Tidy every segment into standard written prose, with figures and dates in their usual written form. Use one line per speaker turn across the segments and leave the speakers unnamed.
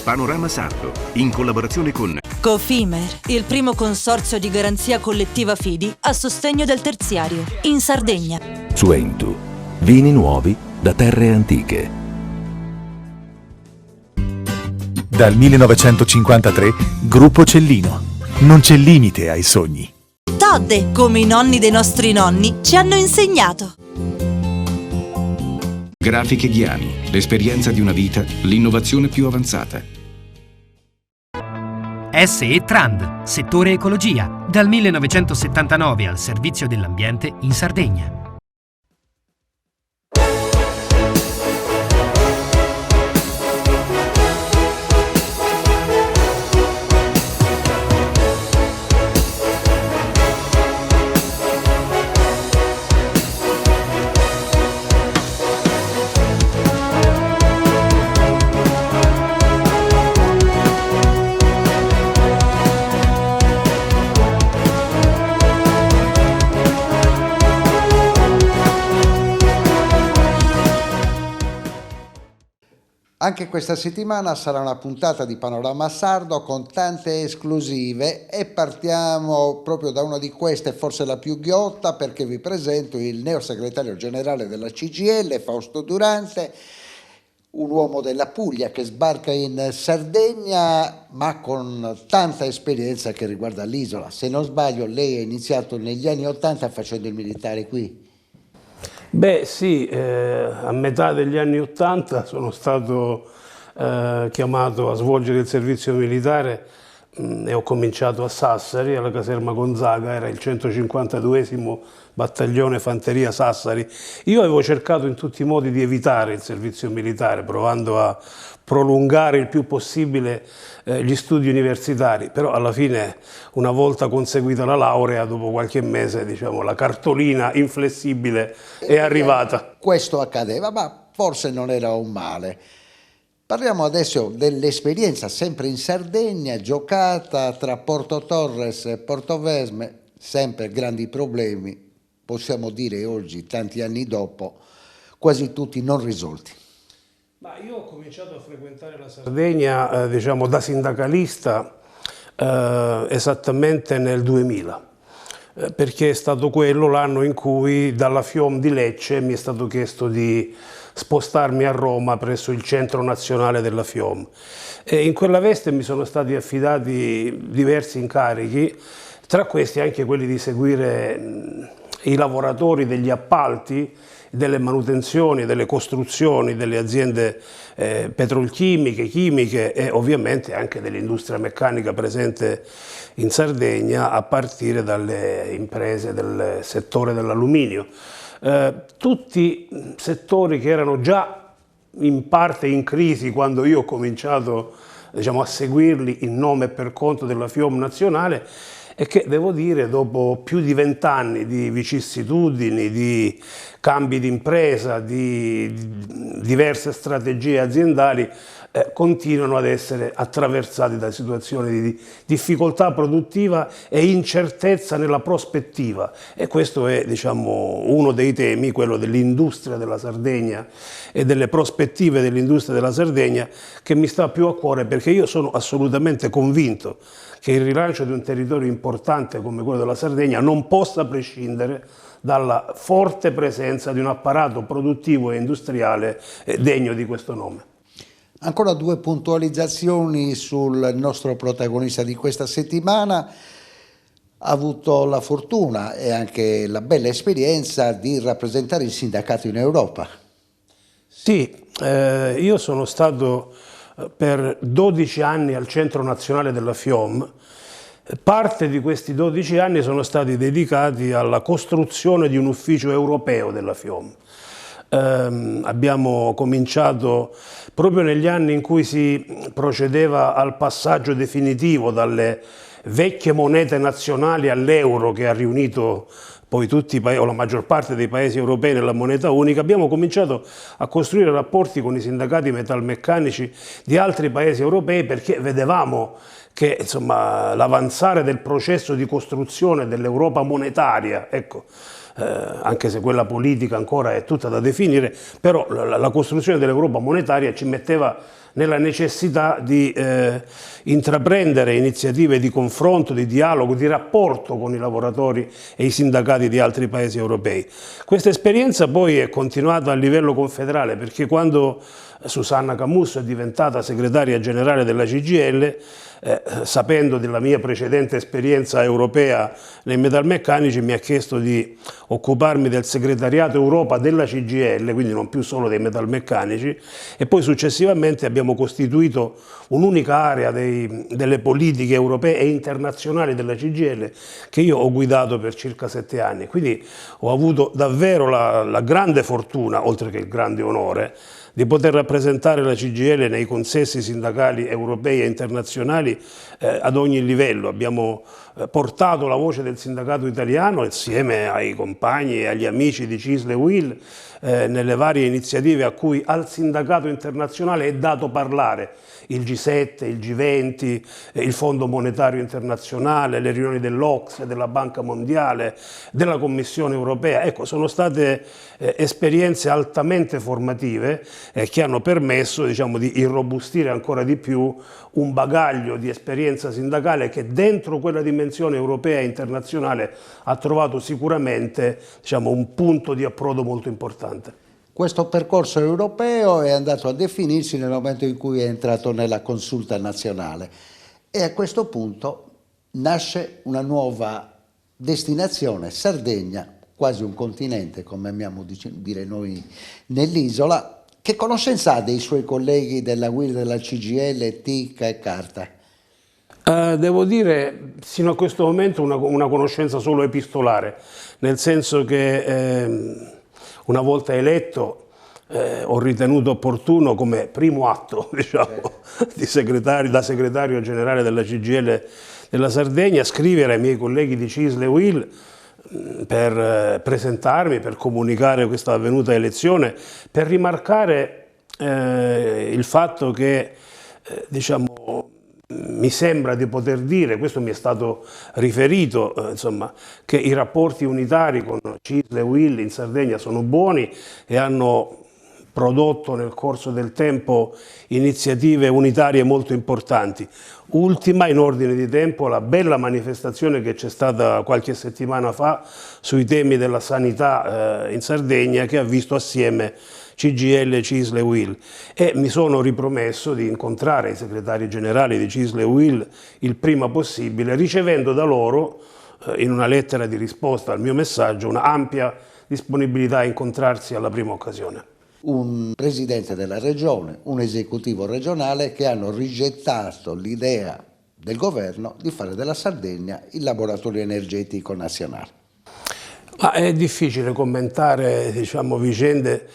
Panorama Sardo, in collaborazione con
Cofimer, il primo consorzio di garanzia collettiva fidi a sostegno del terziario, in Sardegna.
Suentu, vini nuovi da terre antiche.
Dal 1953, Gruppo Cellino. Non c'è limite ai sogni.
Todde, come i nonni dei nostri nonni ci hanno insegnato.
Grafiche Ghiani, l'esperienza di una vita, l'innovazione più avanzata.
SE Trand, settore ecologia, dal 1979 al servizio dell'ambiente in Sardegna.
Anche questa settimana sarà una puntata di Panorama Sardo con tante esclusive e partiamo proprio da una di queste, forse la più ghiotta, perché vi presento il neosegretario generale della CGIL, Fausto Durante, un uomo della Puglia che sbarca in Sardegna ma con tanta esperienza che riguarda l'isola. Se non sbaglio, lei ha iniziato negli anni '80 facendo il militare qui.
Beh sì, a metà degli anni '80 sono stato chiamato a svolgere il servizio militare e ho cominciato a Sassari, alla caserma Gonzaga, era il 152esimo battaglione fanteria Sassari. Io avevo cercato in tutti i modi di evitare il servizio militare, provando a prolungare il più possibile gli studi universitari, però alla fine, una volta conseguita la laurea, dopo qualche mese, diciamo, la cartolina inflessibile è arrivata.
Questo accadeva, ma forse non era un male. Parliamo adesso dell'esperienza sempre in Sardegna, giocata tra Porto Torres e Portovesme, sempre grandi problemi, possiamo dire oggi, tanti anni dopo, quasi tutti non risolti.
Ma io ho cominciato a frequentare la Sardegna diciamo da sindacalista esattamente nel 2000, perché è stato quello l'anno in cui dalla FIOM di Lecce mi è stato chiesto di spostarmi a Roma presso il centro nazionale della FIOM. E in quella veste mi sono stati affidati diversi incarichi, tra questi anche quelli di seguire i lavoratori degli appalti, delle manutenzioni, delle costruzioni delle aziende petrolchimiche, chimiche e ovviamente anche dell'industria meccanica presente in Sardegna, a partire dalle imprese del settore dell'alluminio. Tutti settori che erano già in parte in crisi quando io ho cominciato, diciamo, a seguirli in nome e per conto della FIOM nazionale, e che devo dire dopo più di 20 anni di vicissitudini, di cambi di impresa, di diverse strategie aziendali, continuano ad essere attraversati da situazioni di difficoltà produttiva e incertezza nella prospettiva, e questo è, diciamo, uno dei temi, quello dell'industria della Sardegna e delle prospettive dell'industria della Sardegna, che mi sta più a cuore, perché io sono assolutamente convinto che il rilancio di un territorio importante come quello della Sardegna non possa prescindere dalla forte presenza di un apparato produttivo e industriale degno di questo nome.
Ancora due puntualizzazioni sul nostro protagonista di questa settimana. Ha avuto la fortuna e anche la bella esperienza di rappresentare il sindacato in Europa.
Sì, io sono stato per 12 anni al Centro Nazionale della FIOM. Parte di questi 12 anni sono stati dedicati alla costruzione di un ufficio europeo della FIOM. Abbiamo cominciato proprio negli anni in cui si procedeva al passaggio definitivo dalle vecchie monete nazionali all'euro, che ha riunito poi tutti i paesi, o la maggior parte dei paesi europei, nella moneta unica. Abbiamo cominciato a costruire rapporti con i sindacati metalmeccanici di altri paesi europei, perché vedevamo che, insomma, l'avanzare del processo di costruzione dell'Europa monetaria, ecco, anche se quella politica ancora è tutta da definire, però la costruzione dell'Europa monetaria ci metteva nella necessità di intraprendere iniziative di confronto, di dialogo, di rapporto con i lavoratori e i sindacati di altri paesi europei. Questa esperienza poi è continuata a livello confederale, perché quando Susanna Camusso è diventata segretaria generale della CGIL, sapendo della mia precedente esperienza europea nei metalmeccanici, mi ha chiesto di occuparmi del segretariato Europa della CGIL, quindi non più solo dei metalmeccanici, e poi successivamente abbiamo costituito un'unica area delle politiche europee e internazionali della CGIL che io ho guidato per circa 7 anni. Quindi ho avuto davvero la grande fortuna, oltre che il grande onore, di poter rappresentare la CGIL nei consessi sindacali europei e internazionali ad ogni livello. Abbiamo portato la voce del sindacato italiano insieme ai compagni e agli amici di CISL e UIL nelle varie iniziative a cui al sindacato internazionale è dato parlare. Il G7, il G20, il Fondo Monetario Internazionale, le riunioni dell'Ocse, della Banca Mondiale, della Commissione Europea. Ecco, sono state esperienze altamente formative che hanno permesso, diciamo, di irrobustire ancora di più un bagaglio di esperienza sindacale che dentro quella dimensione europea e internazionale ha trovato sicuramente, diciamo, un punto di approdo molto importante.
Questo percorso europeo è andato a definirsi nel momento in cui è entrato nella consulta nazionale e a questo punto nasce una nuova destinazione, Sardegna, quasi un continente, come amiamo dire noi nell'isola. Che conoscenza ha dei suoi colleghi della UIL, della CGIL, TIC e Carta?
Devo dire, sino a questo momento, una conoscenza solo epistolare, nel senso che una volta eletto ho ritenuto opportuno, come primo atto, diciamo, da segretario generale della CGIL della Sardegna, scrivere ai miei colleghi di CISL e UIL per presentarmi, per comunicare questa avvenuta elezione, per rimarcare il fatto che, diciamo, mi sembra di poter dire, questo mi è stato riferito, insomma, che i rapporti unitari con CISL e UIL in Sardegna sono buoni e hanno prodotto nel corso del tempo iniziative unitarie molto importanti. Ultima, in ordine di tempo, la bella manifestazione che c'è stata qualche settimana fa sui temi della sanità in Sardegna, che ha visto assieme CGIL, CISL e UIL, e mi sono ripromesso di incontrare i segretari generali di CISL e UIL il prima possibile, ricevendo da loro, in una lettera di risposta al mio messaggio, una ampia disponibilità a incontrarsi alla prima occasione.
Un presidente della regione, un esecutivo regionale che hanno rigettato l'idea del governo di fare della Sardegna il laboratorio energetico nazionale.
Ma è difficile commentare, diciamo, vicende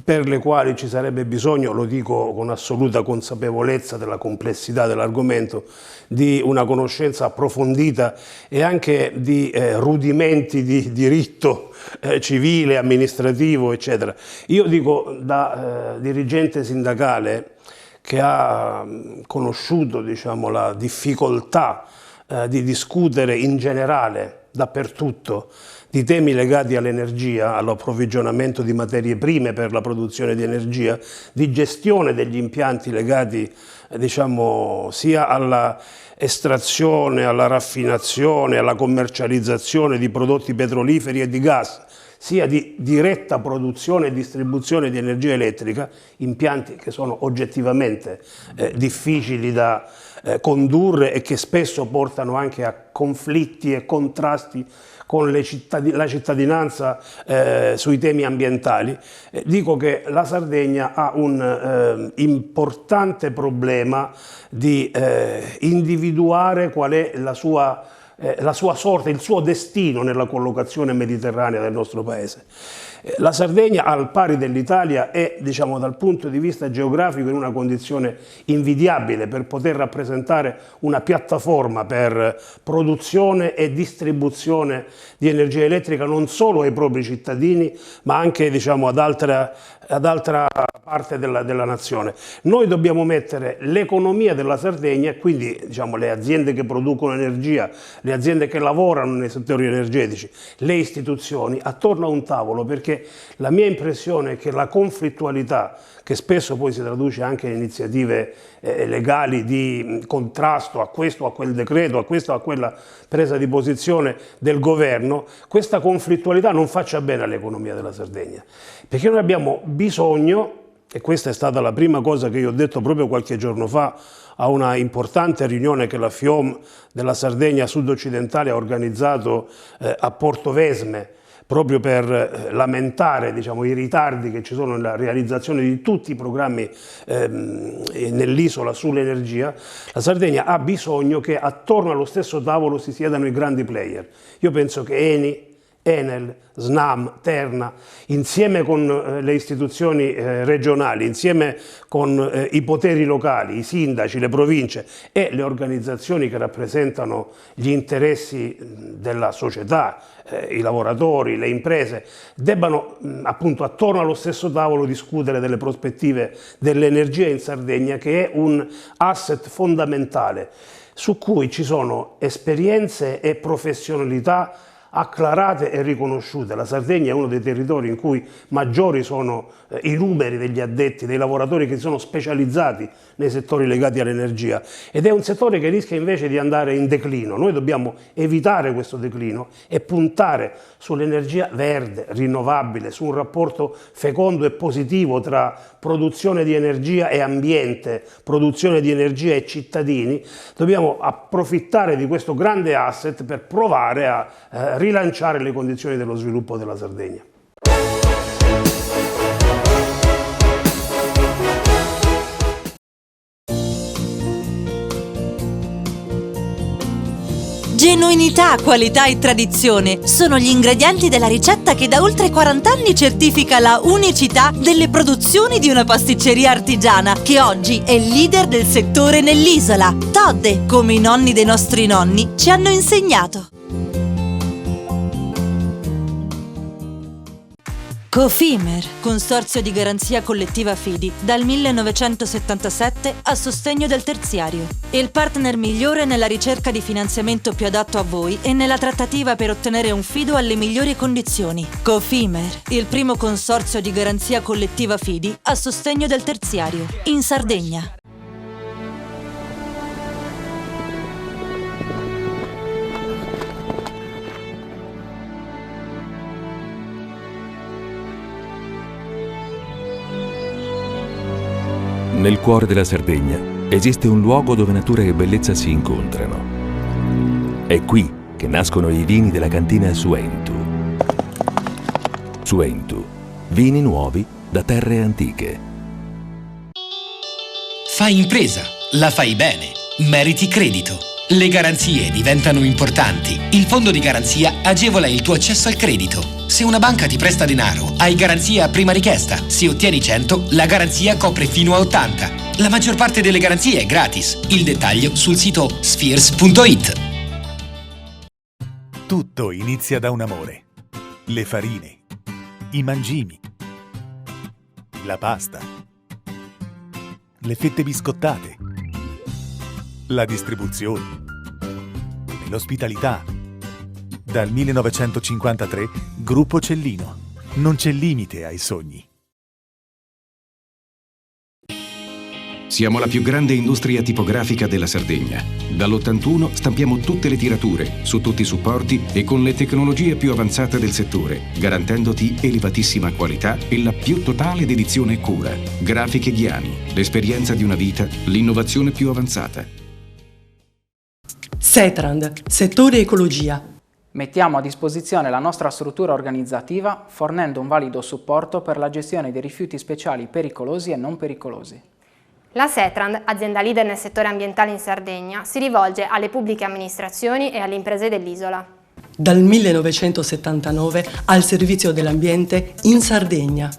per le quali ci sarebbe bisogno, lo dico con assoluta consapevolezza della complessità dell'argomento, di una conoscenza approfondita e anche di rudimenti di diritto civile, amministrativo, eccetera. Io dico, da dirigente sindacale che ha conosciuto, diciamo, la difficoltà di discutere in generale, dappertutto, di temi legati all'energia, all'approvvigionamento di materie prime per la produzione di energia, di gestione degli impianti legati, diciamo, sia alla estrazione, alla raffinazione, alla commercializzazione di prodotti petroliferi e di gas, sia di diretta produzione e distribuzione di energia elettrica, impianti che sono oggettivamente difficili da condurre e che spesso portano anche a conflitti e contrasti con la cittadinanza sui temi ambientali. Dico che la Sardegna ha un importante problema di individuare qual è la sua sorte, il suo destino nella collocazione mediterranea del nostro paese. La Sardegna, al pari dell'Italia, è, diciamo, dal punto di vista geografico in una condizione invidiabile per poter rappresentare una piattaforma per produzione e distribuzione di energia elettrica non solo ai propri cittadini, ma anche, diciamo, ad altra parte della nazione. Noi dobbiamo mettere l'economia della Sardegna e quindi, diciamo, le aziende che producono energia, le aziende che lavorano nei settori energetici, le istituzioni attorno a un tavolo, perché perché la mia impressione è che la conflittualità, che spesso poi si traduce anche in iniziative legali di contrasto a questo o a quel decreto, a questa o a quella presa di posizione del governo, questa conflittualità non faccia bene all'economia della Sardegna, perché noi abbiamo bisogno, e questa è stata la prima cosa che io ho detto proprio qualche giorno fa a una importante riunione che la FIOM della Sardegna sud-occidentale ha organizzato a Portovesme, proprio per lamentare, diciamo, i ritardi che ci sono nella realizzazione di tutti i programmi nell'isola sull'energia. La Sardegna ha bisogno che attorno allo stesso tavolo si siedano i grandi player. Io penso che Eni, Enel, Snam, Terna, insieme con le istituzioni regionali, insieme con i poteri locali, i sindaci, le province e le organizzazioni che rappresentano gli interessi della società, i lavoratori, le imprese, debbano appunto attorno allo stesso tavolo discutere delle prospettive dell'energia in Sardegna, che è un asset fondamentale su cui ci sono esperienze e professionalità acclarate e riconosciute. La Sardegna è uno dei territori in cui maggiori sono i numeri degli addetti, dei lavoratori che si sono specializzati nei settori legati all'energia, ed è un settore che rischia invece di andare in declino. Noi dobbiamo evitare questo declino e puntare sull'energia verde, rinnovabile, su un rapporto fecondo e positivo tra produzione di energia e ambiente, produzione di energia e cittadini. Dobbiamo approfittare di questo grande asset per provare a rilanciare le condizioni dello sviluppo della Sardegna.
Genuinità, qualità e tradizione sono gli ingredienti della ricetta che da oltre 40 anni certifica la unicità delle produzioni di una pasticceria artigiana che oggi è leader del settore nell'isola. Todde, come i nonni dei nostri nonni ci hanno insegnato. Cofimer, consorzio di garanzia collettiva Fidi, dal 1977 a sostegno del terziario. Il partner migliore nella ricerca di finanziamento più adatto a voi e nella trattativa per ottenere un fido alle migliori condizioni. Cofimer, il primo consorzio di garanzia collettiva Fidi a sostegno del terziario, in Sardegna.
Nel cuore della Sardegna esiste un luogo dove natura e bellezza si incontrano. È qui che nascono i vini della cantina Suentu. Suentu, vini nuovi da terre antiche.
Fai impresa, la fai bene, meriti credito. Le garanzie diventano importanti. Il fondo di garanzia agevola il tuo accesso al credito. Se una banca ti presta denaro, hai garanzia a prima richiesta. Se ottieni 100, la garanzia copre fino a 80. La maggior parte delle garanzie è gratis. Il dettaglio sul sito spheres.it.
Tutto inizia da un amore. Le farine, i mangimi, la pasta, le fette biscottate, la distribuzione, l'ospitalità. Dal 1953, Gruppo Cellino. Non c'è limite ai sogni.
Siamo la più grande industria tipografica della Sardegna. Dall'81 stampiamo tutte le tirature, su tutti i supporti e con le tecnologie più avanzate del settore, garantendoti elevatissima qualità e la più totale dedizione e cura. Grafiche Ghiani, l'esperienza di una vita, l'innovazione più avanzata.
Setrand, settore ecologia.
Mettiamo a disposizione la nostra struttura organizzativa fornendo un valido supporto per la gestione dei rifiuti speciali pericolosi e non pericolosi.
La Setrand, azienda leader nel settore ambientale in Sardegna, si rivolge alle pubbliche amministrazioni e alle imprese dell'isola.
Dal 1979 al servizio dell'ambiente in Sardegna.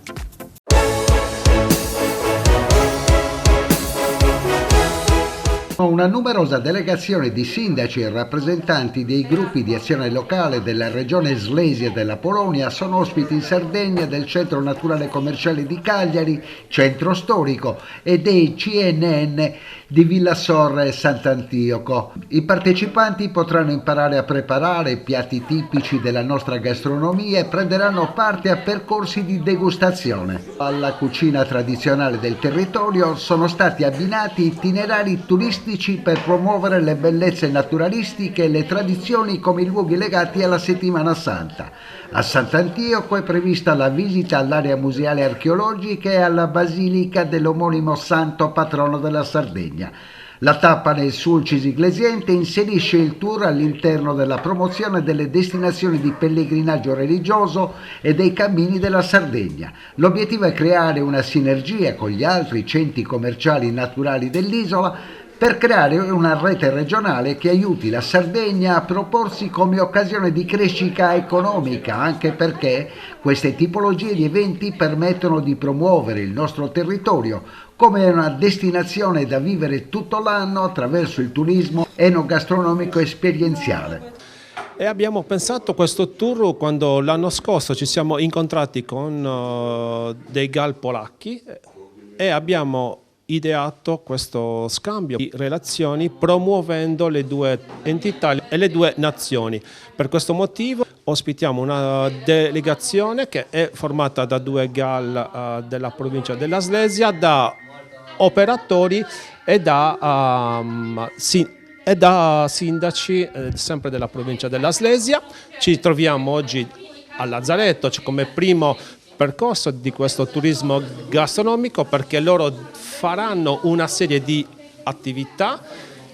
Una numerosa delegazione di sindaci e rappresentanti dei gruppi di azione locale della regione Slesia della Polonia sono ospiti in Sardegna del Centro Naturale Commerciale di Cagliari, centro storico, e dei CNN di Villasorra e Sant'Antioco. I partecipanti potranno imparare a preparare piatti tipici della nostra gastronomia e prenderanno parte a percorsi di degustazione. Alla cucina tradizionale del territorio sono stati abbinati itinerari turistici per promuovere le bellezze naturalistiche e le tradizioni come i luoghi legati alla Settimana Santa. A Sant'Antioco è prevista la visita all'area museale archeologica e alla basilica dell'omonimo santo patrono della Sardegna. La tappa nel Sulcis Iglesiente inserisce il tour all'interno della promozione delle destinazioni di pellegrinaggio religioso e dei cammini della Sardegna. L'obiettivo è creare una sinergia con gli altri centri commerciali naturali dell'isola per creare una rete regionale che aiuti la Sardegna a proporsi come occasione di crescita economica, anche perché queste tipologie di eventi permettono di promuovere il nostro territorio come una destinazione da vivere tutto l'anno attraverso il turismo enogastronomico esperienziale.
E abbiamo pensato questo tour quando l'anno scorso ci siamo incontrati con dei GAL polacchi e abbiamo ideato questo scambio di relazioni promuovendo le due entità e le due nazioni. Per questo motivo ospitiamo una delegazione che è formata da due GAL della provincia della Slesia, da operatori e da sindaci sempre della provincia della Slesia. Ci troviamo oggi a Lazzaretto come primo percorso di questo turismo gastronomico, perché loro faranno una serie di attività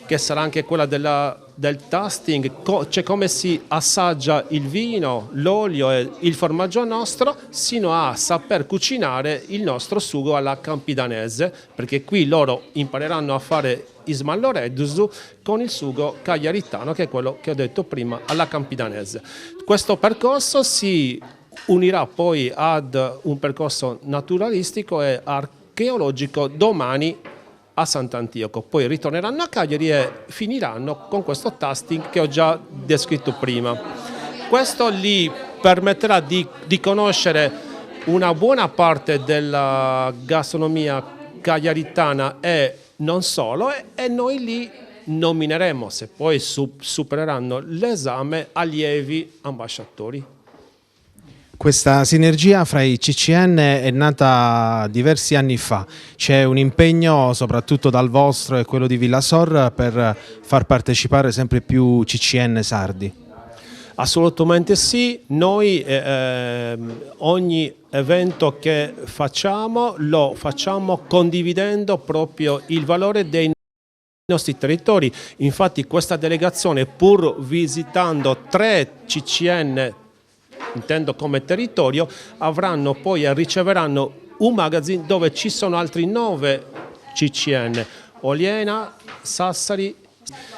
che sarà anche quella del tasting, cioè come si assaggia il vino, l'olio e il formaggio nostro, sino a saper cucinare il nostro sugo alla campidanese, perché qui loro impareranno a fare ismallo redusu con il sugo cagliaritano, che è quello che ho detto prima, alla campidanese. Questo percorso si unirà poi ad un percorso naturalistico e archeologico domani a Sant'Antioco, poi ritorneranno a Cagliari e finiranno con questo tasting che ho già descritto prima. Questo gli permetterà di conoscere una buona parte della gastronomia cagliaritana e non solo, e noi li nomineremo, se poi supereranno l'esame, allievi ambasciatori.
Questa sinergia fra i CCN è nata diversi anni fa. C'è un impegno soprattutto dal vostro e quello di Villasor per far partecipare sempre più CCN sardi.
Assolutamente sì, noi ogni evento che facciamo lo facciamo condividendo proprio il valore dei nostri territori. Infatti questa delegazione, pur visitando 3 CCN, intendo come territorio, riceveranno un magazine dove ci sono altri 9 CCN: Oliena, Sassari,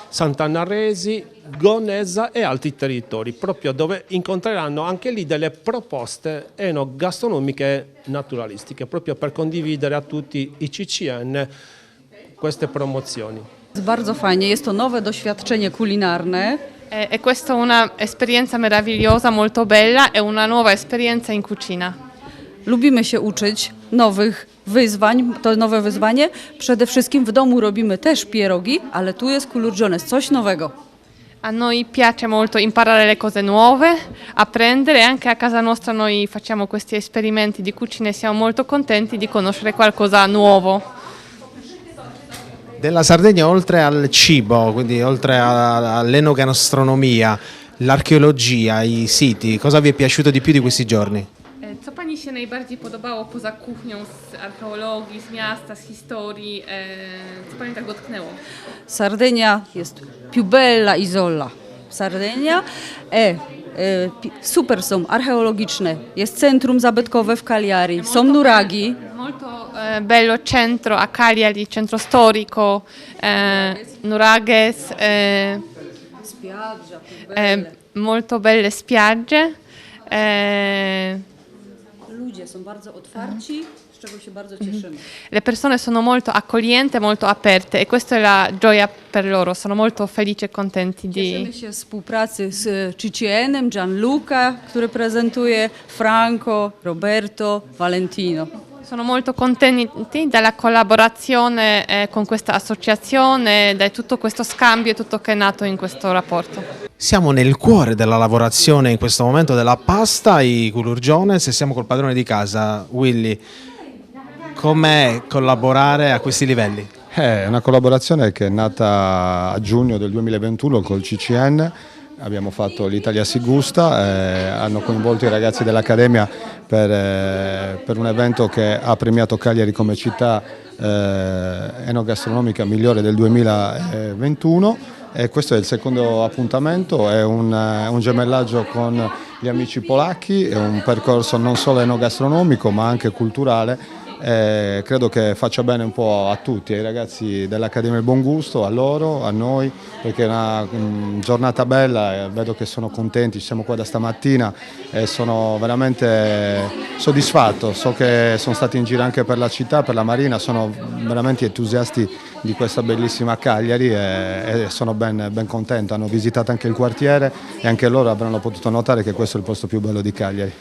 Sant'Anna Resi, Gonesa e altri territori, proprio dove incontreranno anche lì delle proposte enogastronomiche e naturalistiche, proprio per condividere a tutti i CCN queste promozioni.
Bardzo fajnie, jest to nowe doświadczenie kulinarne.
E questa è un'esperienza meravigliosa, molto bella, è una nuova esperienza in cucina.
Lubimy się uczyć nowych wyzwań, to nowe wyzwanie. Przede wszystkim w domu robimy też pierogi, ale tu jest kulurgiones, coś nowego.
A noi piace molto imparare le cose nuove, apprendere, anche a casa nostra noi facciamo questi esperimenti di cucina e siamo molto contenti di conoscere qualcosa nuovo.
Della Sardegna, oltre al cibo, quindi oltre all'enogastronomia, l'archeologia, i siti, cosa vi è piaciuto di più di questi giorni?
Co pani się najbardziej podobało poza kuchnią, z archeologii, z miasta, z historii? Co pani tak dotknęło?
Sardegna jest più bella isola. Sardegna super są archeologiczne. Jest centrum zabytkowe w Cagliari, są nuraghi.
Molto bello centro a Cagliari, centro storico, nurages, molto belle spiagge.
Ludzie są bardzo otwarci.
Le persone sono molto accoglienti, molto aperte e questa è la gioia per loro, sono molto felici e contenti di...
Cieszymy się współpracy z CCN-em, Gianluca, który prezentuje, Franco, Roberto, Valentino.
Sono molto contenti della collaborazione con questa associazione, da tutto questo scambio e tutto che è nato in questo rapporto.
Siamo nel cuore della lavorazione in questo momento della pasta, i Culurgiones, e siamo col padrone di casa, Willy. Com'è collaborare a questi livelli?
È una collaborazione che è nata a giugno del 2021 col CCN. Abbiamo fatto l'Italia si gusta, hanno coinvolto i ragazzi dell'Accademia per un evento che ha premiato Cagliari come città enogastronomica migliore del 2021 e questo è il secondo appuntamento, è un gemellaggio con gli amici polacchi, è un percorso non solo enogastronomico ma anche culturale. Credo che faccia bene un po' a tutti, ai ragazzi dell'Accademia del Buon Gusto, a loro, a noi, perché è una giornata bella, vedo che sono contenti, siamo qua da stamattina e sono veramente soddisfatto, so che sono stati in giro anche per la città, per la Marina, sono veramente entusiasti di questa bellissima Cagliari e sono ben contento, hanno visitato anche il quartiere e anche loro avranno potuto notare che questo è il posto più bello di Cagliari.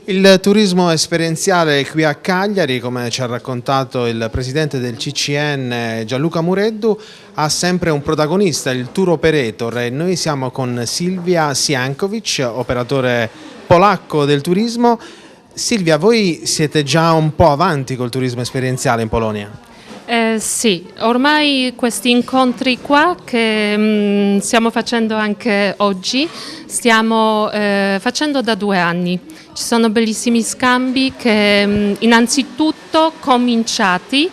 Il turismo esperienziale qui a Cagliari, come ci ha raccontato il presidente del CCN Gianluca Mureddu, ha sempre un protagonista, il tour operator, e noi siamo con Silvia Siankovic, operatore polacco del turismo. Silvia, voi siete già un po' avanti col turismo esperienziale in Polonia?
Sì, ormai questi incontri qua che stiamo facendo anche oggi, stiamo facendo da 2 anni. Ci sono bellissimi scambi che innanzitutto cominciati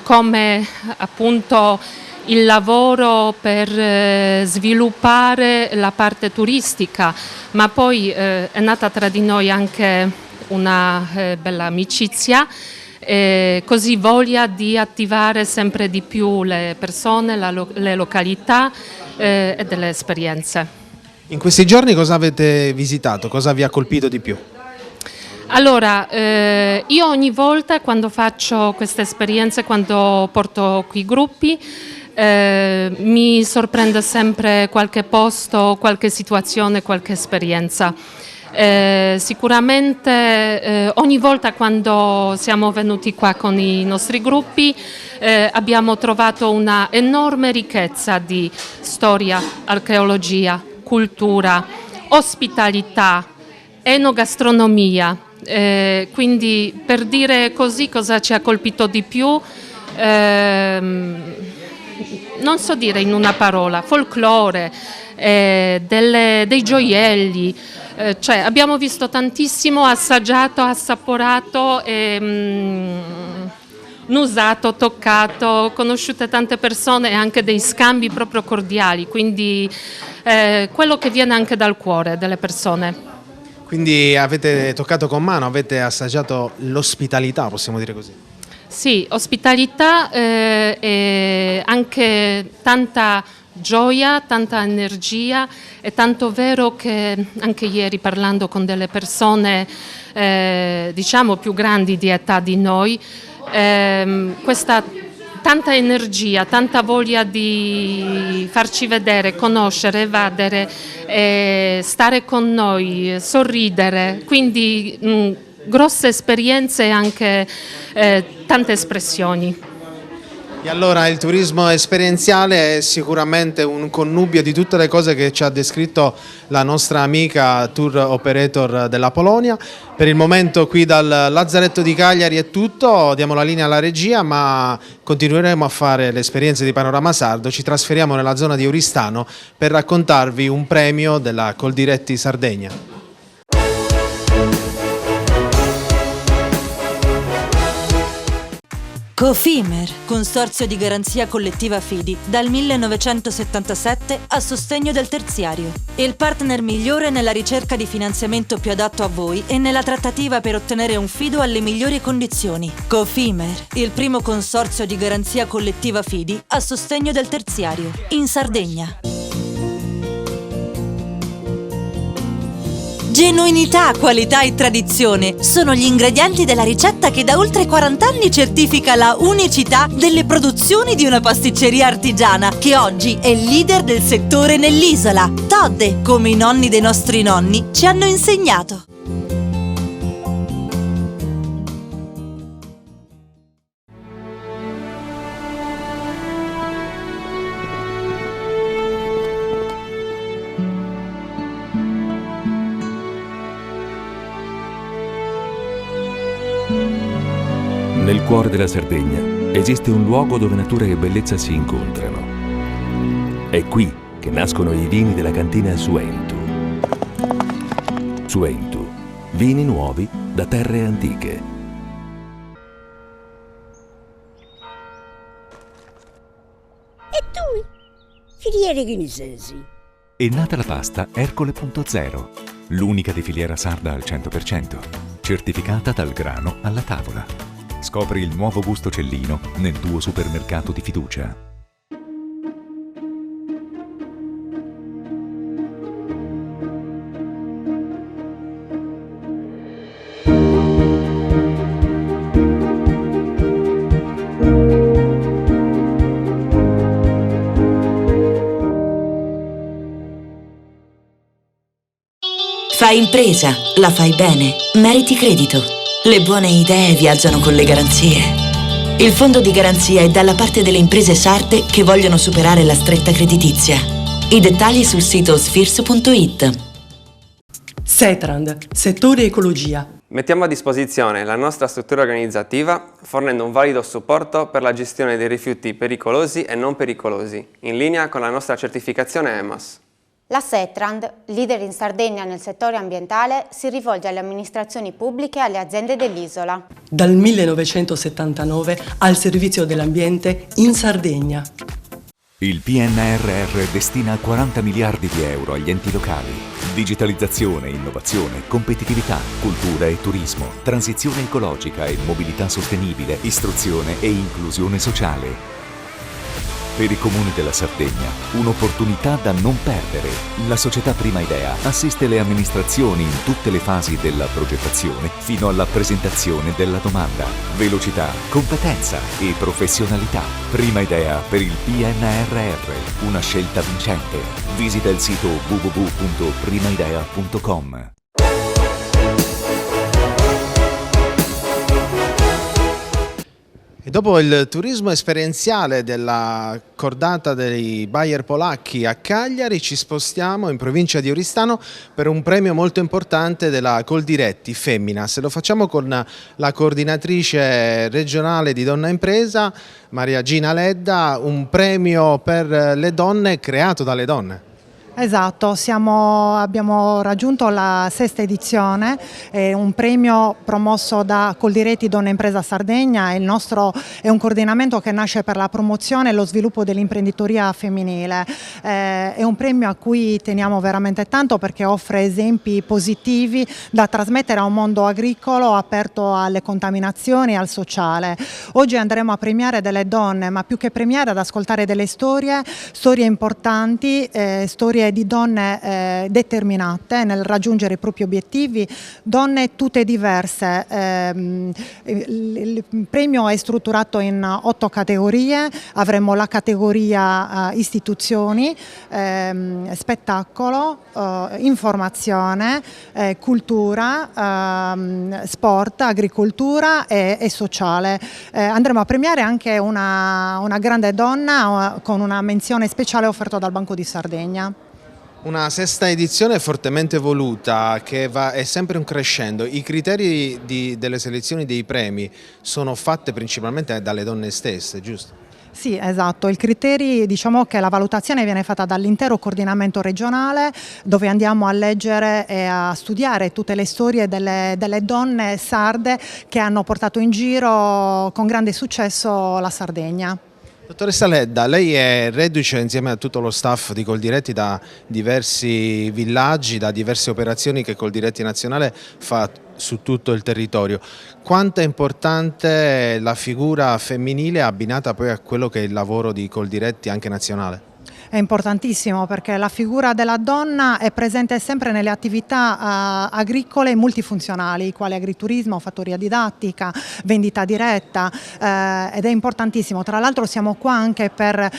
come appunto il lavoro per sviluppare la parte turistica, ma poi è nata tra di noi anche una bella amicizia. Così voglia di attivare sempre di più le persone, le località e delle esperienze.
In questi giorni cosa avete visitato? Cosa vi ha colpito di più?
Allora, io ogni volta quando faccio queste esperienze, quando porto qui gruppi, mi sorprende sempre qualche posto, qualche situazione, qualche esperienza. Sicuramente ogni volta quando siamo venuti qua con i nostri gruppi abbiamo trovato una enorme ricchezza di storia, archeologia, cultura, ospitalità, enogastronomia. Quindi per dire così cosa ci ha colpito di più, non so dire in una parola, folklore, dei gioielli. Cioè abbiamo visto tantissimo, assaggiato, assaporato, usato, toccato, conosciute tante persone e anche dei scambi proprio cordiali, quindi quello che viene anche dal cuore delle persone.
Quindi avete toccato con mano, avete assaggiato l'ospitalità, possiamo dire così?
Sì, ospitalità e anche tanta gioia, tanta energia. È tanto vero che anche ieri parlando con delle persone diciamo più grandi di età di noi, questa tanta energia, tanta voglia di farci vedere, conoscere, evadere, stare con noi, sorridere, quindi grosse esperienze e anche tante espressioni.
E allora il turismo esperienziale è sicuramente un connubio di tutte le cose che ci ha descritto la nostra amica tour operator della Polonia. Per il momento qui dal Lazzaretto di Cagliari è tutto, diamo la linea alla regia, ma continueremo a fare le esperienze di Panorama Sardo. Ci trasferiamo nella zona di Oristano per raccontarvi un premio della Coldiretti Sardegna.
Cofimer, consorzio di garanzia collettiva Fidi, dal 1977 a sostegno del terziario. Il partner migliore nella ricerca di finanziamento più adatto a voi e nella trattativa per ottenere un fido alle migliori condizioni. Cofimer, il primo consorzio di garanzia collettiva Fidi a sostegno del terziario, in Sardegna. Genuinità, qualità e tradizione sono gli ingredienti della ricetta che da oltre 40 anni certifica la unicità delle produzioni di una pasticceria artigiana che oggi è leader del settore nell'isola. Todde, come i nonni dei nostri nonni ci hanno insegnato.
Nel cuore della Sardegna esiste un luogo dove natura e bellezza si incontrano. È qui che nascono i vini della cantina Suentu. Suentu, vini nuovi da terre antiche.
E tu? Filiere ghinisesi.
È nata la pasta Ercole.0, l'unica di filiera sarda al 100%, certificata dal grano alla tavola. Scopri il nuovo gusto Cellino nel tuo supermercato di fiducia.
Fai impresa, la fai bene, meriti credito. Le buone idee viaggiano con le garanzie. Il fondo di garanzia è dalla parte delle imprese sarde che vogliono superare la stretta creditizia. I dettagli sul sito sfirso.it.
Setrand, settore ecologia.
Mettiamo a disposizione la nostra struttura organizzativa fornendo un valido supporto per la gestione dei rifiuti pericolosi e non pericolosi, in linea con la nostra certificazione EMAS.
La Setrand, leader in Sardegna nel settore ambientale, si rivolge alle amministrazioni pubbliche e alle aziende dell'isola.
Dal 1979 al servizio dell'ambiente in Sardegna.
Il PNRR destina 40 miliardi di euro agli enti locali. Digitalizzazione, innovazione, competitività, cultura e turismo, transizione ecologica e mobilità sostenibile, istruzione e inclusione sociale. Per i comuni della Sardegna, un'opportunità da non perdere. La società Prima Idea assiste le amministrazioni in tutte le fasi della progettazione fino alla presentazione della domanda. Velocità, competenza e professionalità. Prima Idea per il PNRR, una scelta vincente. Visita il sito www.primaidea.com.
E dopo il turismo esperienziale della cordata dei Bayer polacchi a Cagliari, ci spostiamo in provincia di Oristano per un premio molto importante della Coldiretti Femmina. Se lo facciamo con la coordinatrice regionale di Donna Impresa, Maria Gina Ledda, un premio per le donne creato dalle donne.
Esatto, abbiamo raggiunto la 6ª edizione, un premio promosso da Coldiretti Donna Impresa Sardegna. Il nostro è un coordinamento che nasce per la promozione e lo sviluppo dell'imprenditoria femminile. È un premio a cui teniamo veramente tanto perché offre esempi positivi da trasmettere a un mondo agricolo aperto alle contaminazioni e al sociale. Oggi andremo a premiare delle donne, ma più che premiare, ad ascoltare delle storie importanti, storie di donne determinate nel raggiungere i propri obiettivi, donne tutte diverse. Il premio è strutturato in 8 categorie. Avremo la categoria istituzioni, spettacolo, informazione, cultura, sport, agricoltura e sociale. Andremo a premiare anche una grande donna con una menzione speciale offerta dal Banco di Sardegna.
Una 6ª edizione fortemente voluta che è sempre un crescendo. I criteri delle selezioni dei premi sono fatte principalmente dalle donne stesse, giusto?
Sì, esatto. I criteri, diciamo che la valutazione viene fatta dall'intero coordinamento regionale, dove andiamo a leggere e a studiare tutte le storie delle donne sarde che hanno portato in giro con grande successo la Sardegna.
Dottoressa Ledda, lei è reduce insieme a tutto lo staff di Coldiretti da diversi villaggi, da diverse operazioni che Coldiretti Nazionale fa su tutto il territorio. Quanto è importante la figura femminile abbinata poi a quello che è il lavoro di Coldiretti anche nazionale?
è importantissimo perché la figura della donna è presente sempre nelle attività agricole multifunzionali, quali agriturismo, fattoria didattica, vendita diretta, ed è importantissimo. Tra l'altro siamo qua anche per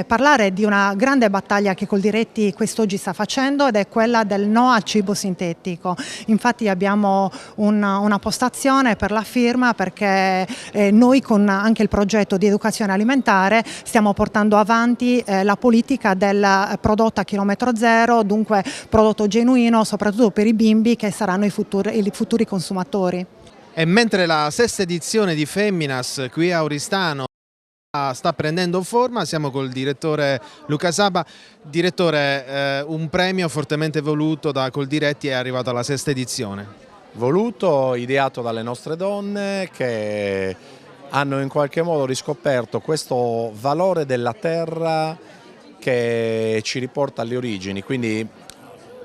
parlare di una grande battaglia che Coldiretti quest'oggi sta facendo, ed è quella del no al cibo sintetico. Infatti abbiamo una postazione per la firma, perché noi con anche il progetto di educazione alimentare stiamo portando avanti la politica del prodotto a chilometro zero, dunque prodotto genuino soprattutto per i bimbi che saranno i futuri consumatori.
E mentre la 6ª edizione di Feminas qui a Oristano sta prendendo forma, siamo col direttore Luca Saba. Direttore, un premio fortemente voluto da Coldiretti è arrivato alla 6ª edizione.
Voluto, ideato dalle nostre donne che hanno in qualche modo riscoperto questo valore della terra che ci riporta alle origini, quindi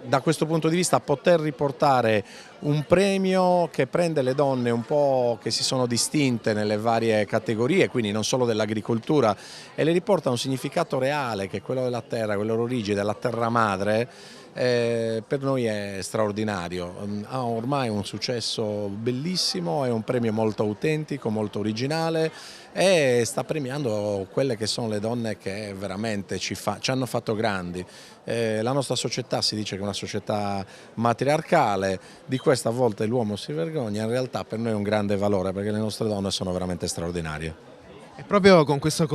da questo punto di vista poter riportare un premio che prende le donne un po' che si sono distinte nelle varie categorie, quindi non solo dell'agricoltura, e le riporta un significato reale che è quello della terra, quella origine, della terra madre, per noi è straordinario. Ha ormai un successo bellissimo, è un premio molto autentico, molto originale e sta premiando quelle che sono le donne che veramente ci hanno fatto grandi. La nostra società si dice che è una società matriarcale, di questa a volte l'uomo si vergogna, in realtà per noi è un grande valore perché le nostre donne sono veramente straordinarie.
E proprio con questo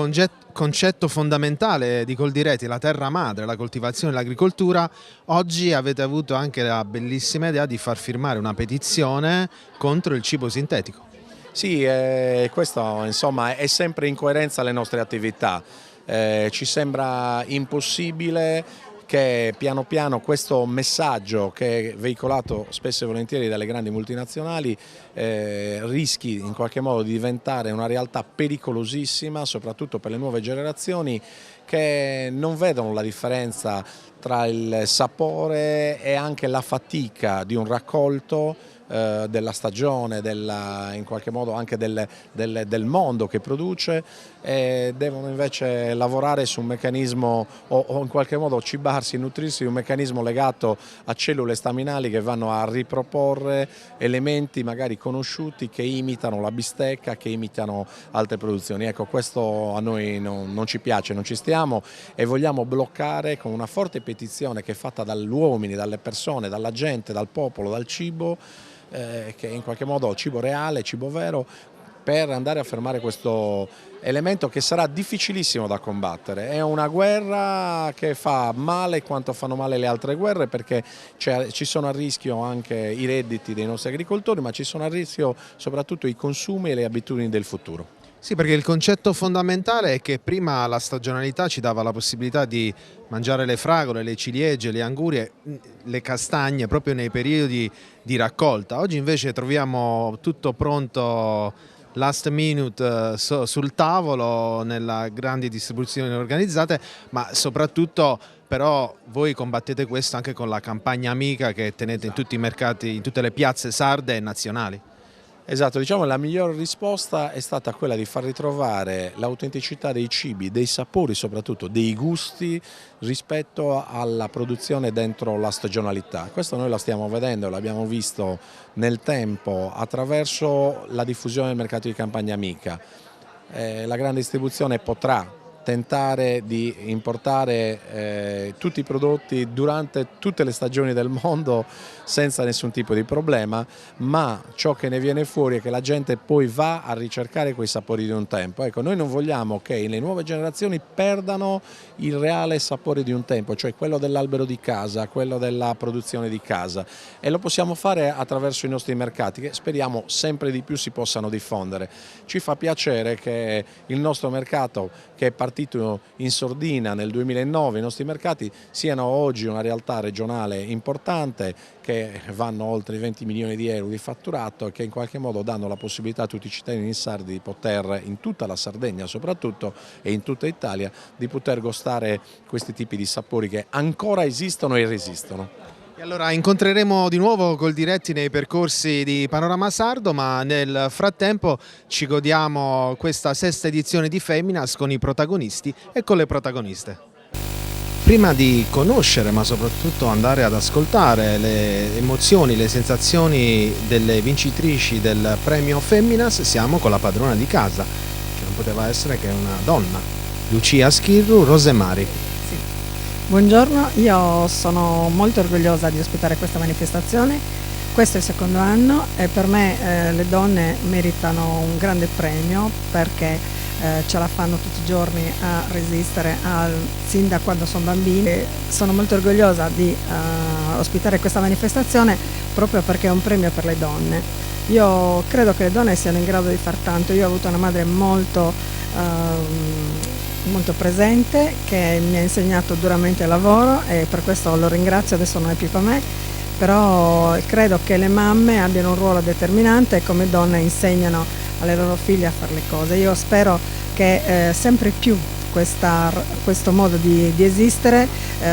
concetto fondamentale di Coldiretti, la terra madre, la coltivazione e l'agricoltura, oggi avete avuto anche la bellissima idea di far firmare una petizione contro il cibo sintetico.
Sì, questo insomma è sempre in coerenza alle nostre attività. Ci sembra impossibile che piano piano questo messaggio che è veicolato spesso e volentieri dalle grandi multinazionali rischi in qualche modo di diventare una realtà pericolosissima, soprattutto per le nuove generazioni che non vedono la differenza tra il sapore e anche la fatica di un raccolto, della stagione, in qualche modo anche del mondo che produce, e devono invece lavorare su un meccanismo o in qualche modo cibarsi, nutrirsi di un meccanismo legato a cellule staminali che vanno a riproporre elementi magari conosciuti che imitano la bistecca, che imitano altre produzioni. Ecco, questo a noi non ci piace, non ci stiamo e vogliamo bloccare con una forte petizione che è fatta dagli uomini, dalle persone, dalla gente, dal popolo, dal cibo, che è in qualche modo cibo reale, cibo vero, per andare a fermare questo elemento che sarà difficilissimo da combattere. È una guerra che fa male quanto fanno male le altre guerre, perché ci sono a rischio anche i redditi dei nostri agricoltori, ma ci sono a rischio soprattutto i consumi e le abitudini del futuro.
Sì, perché il concetto fondamentale è che prima la stagionalità ci dava la possibilità di mangiare le fragole, le ciliegie, le angurie, le castagne proprio nei periodi di raccolta. Oggi invece troviamo tutto pronto last minute sul tavolo nella grandi distribuzioni organizzate, ma soprattutto però voi combattete questo anche con la campagna amica che tenete in tutti i mercati, in tutte le piazze sarde e nazionali.
Esatto, diciamo la miglior risposta è stata quella di far ritrovare l'autenticità dei cibi, dei sapori soprattutto, dei gusti rispetto alla produzione dentro la stagionalità. Questo noi lo stiamo vedendo, l'abbiamo visto nel tempo attraverso la diffusione del mercato di campagna amica. La grande distribuzione potrà tentare di importare tutti i prodotti durante tutte le stagioni del mondo senza nessun tipo di problema, ma ciò che ne viene fuori è che la gente poi va a ricercare quei sapori di un tempo. Ecco, noi non vogliamo che le nuove generazioni perdano il reale sapore di un tempo, cioè quello dell'albero di casa, quello della produzione di casa, e lo possiamo fare attraverso i nostri mercati che speriamo sempre di più si possano diffondere. Ci fa piacere che il nostro mercato, che è partito in sordina nel 2009, i nostri mercati siano oggi una realtà regionale importante, che vanno oltre i 20 milioni di euro di fatturato e che in qualche modo danno la possibilità a tutti i cittadini sardi di poter, in tutta la Sardegna soprattutto e in tutta Italia, di poter gustare questi tipi di sapori che ancora esistono e resistono.
E allora incontreremo di nuovo Coldiretti nei percorsi di Panorama Sardo, ma nel frattempo ci godiamo questa 6ª edizione di Feminas con i protagonisti e con le protagoniste. prima di conoscere, ma soprattutto andare ad ascoltare le emozioni, le sensazioni delle vincitrici del premio Femminas, siamo con la padrona di casa, che non poteva essere che una donna, Lucia Schirru Rosemari.
Buongiorno, io sono molto orgogliosa di ospitare questa manifestazione. Questo è il secondo anno e per me le donne meritano un grande premio perché ce la fanno tutti i giorni a resistere sin da quando sono bambine. Sono molto orgogliosa di ospitare questa manifestazione proprio perché è un premio per le donne. Io credo che le donne siano in grado di far tanto. Io ho avuto una madre molto presente, che mi ha insegnato duramente il lavoro e per questo lo ringrazio, adesso non è più con me, però credo che le mamme abbiano un ruolo determinante e come donne insegnano alle loro figlie a fare le cose. Io spero che sempre più questo modo di esistere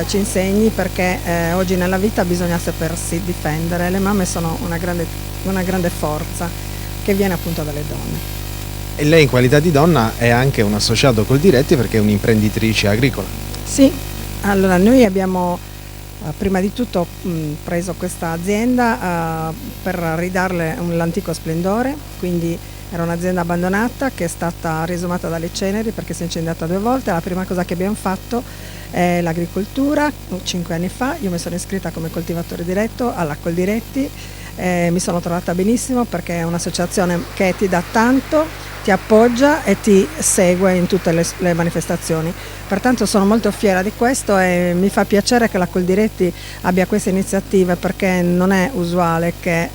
ci insegni, perché oggi nella vita bisogna sapersi difendere. Le mamme sono una grande forza che viene appunto dalle donne.
E lei in qualità di donna è anche un associato Coldiretti perché è un'imprenditrice agricola.
Sì, allora noi abbiamo prima di tutto preso questa azienda per ridarle l'antico splendore, quindi era un'azienda abbandonata che è stata riesumata dalle ceneri perché si è incendiata 2 volte. La prima cosa che abbiamo fatto è l'agricoltura. 5 anni fa io mi sono iscritta come coltivatore diretto alla Coldiretti. Mi sono trovata benissimo perché è un'associazione che ti dà tanto, ti appoggia e ti segue in tutte le manifestazioni. Pertanto sono molto fiera di questo e mi fa piacere che la Coldiretti abbia queste iniziative, perché non è usuale che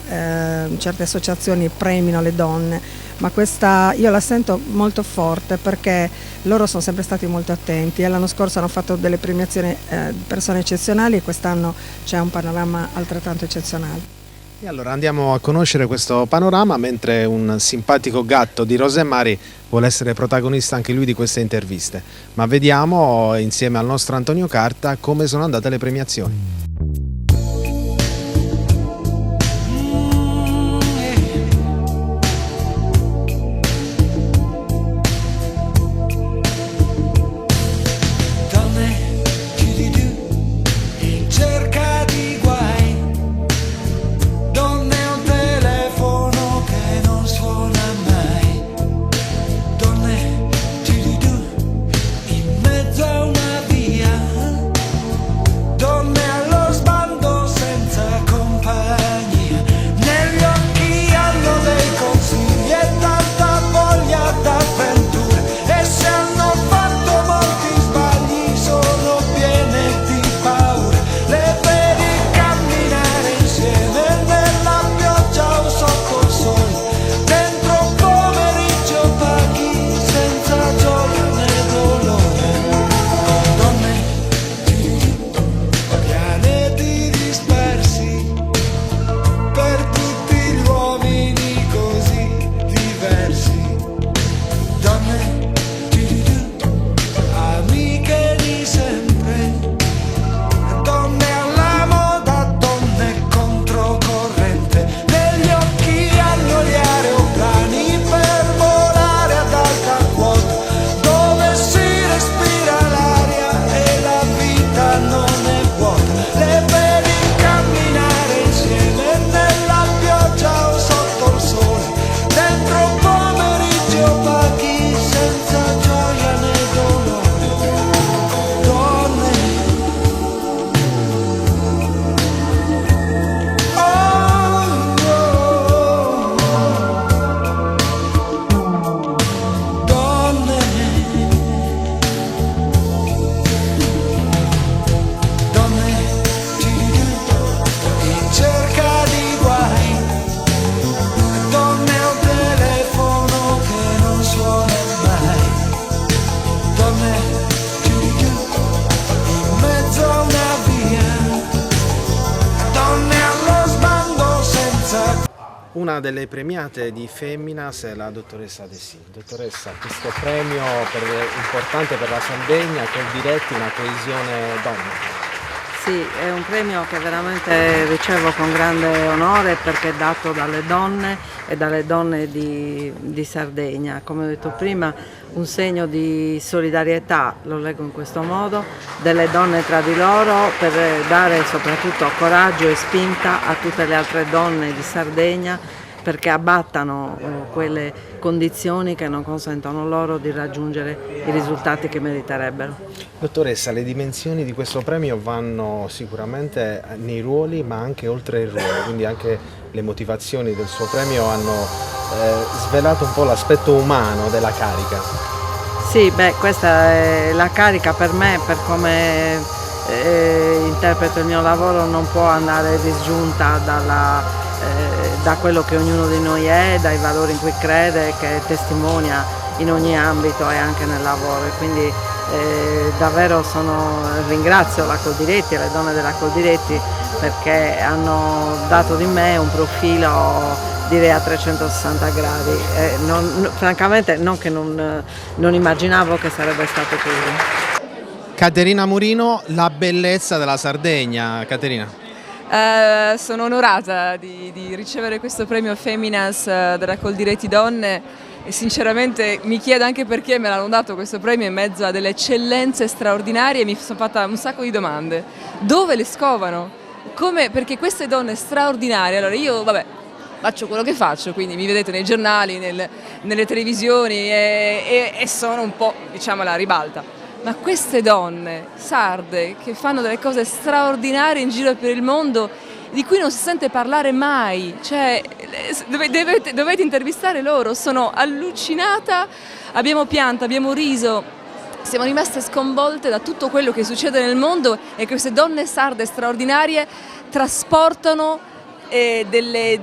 certe associazioni premino le donne, ma questa io la sento molto forte perché loro sono sempre stati molto attenti e l'anno scorso hanno fatto delle premiazioni persone eccezionali e quest'anno c'è un panorama altrettanto eccezionale.
E allora andiamo a conoscere questo panorama mentre un simpatico gatto di Rosemari vuole essere protagonista anche lui di queste interviste. Ma vediamo insieme al nostro Antonio Carta come sono andate le premiazioni. Una delle premiate di Femminas è la dottoressa De Sì. Dottoressa, questo premio importante per la Sardegna, Coldiretti, una coesione donna.
Sì, è un premio che veramente ricevo con grande onore perché è dato dalle donne e dalle donne di Sardegna. Come ho detto prima, un segno di solidarietà, lo leggo in questo modo, delle donne tra di loro per dare soprattutto coraggio e spinta a tutte le altre donne di Sardegna perché abbattano quelle condizioni che non consentono loro di raggiungere i risultati che meriterebbero.
Dottoressa, le dimensioni di questo premio vanno sicuramente nei ruoli ma anche oltre il ruolo, quindi anche le motivazioni del suo premio hanno svelato un po' l'aspetto umano della carica.
Sì, questa è la carica per me, per come interpreto il mio lavoro, non può andare disgiunta da quello che ognuno di noi è, dai valori in cui crede, che testimonia in ogni ambito e anche nel lavoro. E quindi davvero ringrazio la Coldiretti e le donne della Coldiretti perché hanno dato di me un profilo, direi, a 360 gradi. Francamente non immaginavo che sarebbe stato così.
Caterina Murino, la bellezza della Sardegna. Caterina.
Sono onorata di ricevere questo premio Feminas della Coldiretti Donne e sinceramente mi chiedo anche perché me l'hanno dato questo premio in mezzo a delle eccellenze straordinarie e mi sono fatta un sacco di domande. Dove le scovano? Come? Perché queste donne straordinarie, allora io faccio quello che faccio, quindi mi vedete nei giornali, nelle televisioni e sono un po', diciamo, alla ribalta. Ma queste donne sarde che fanno delle cose straordinarie in giro per il mondo, di cui non si sente parlare mai, cioè dovete intervistare loro, sono allucinata, abbiamo pianto, abbiamo riso, siamo rimaste sconvolte da tutto quello che succede nel mondo e queste donne sarde straordinarie trasportano delle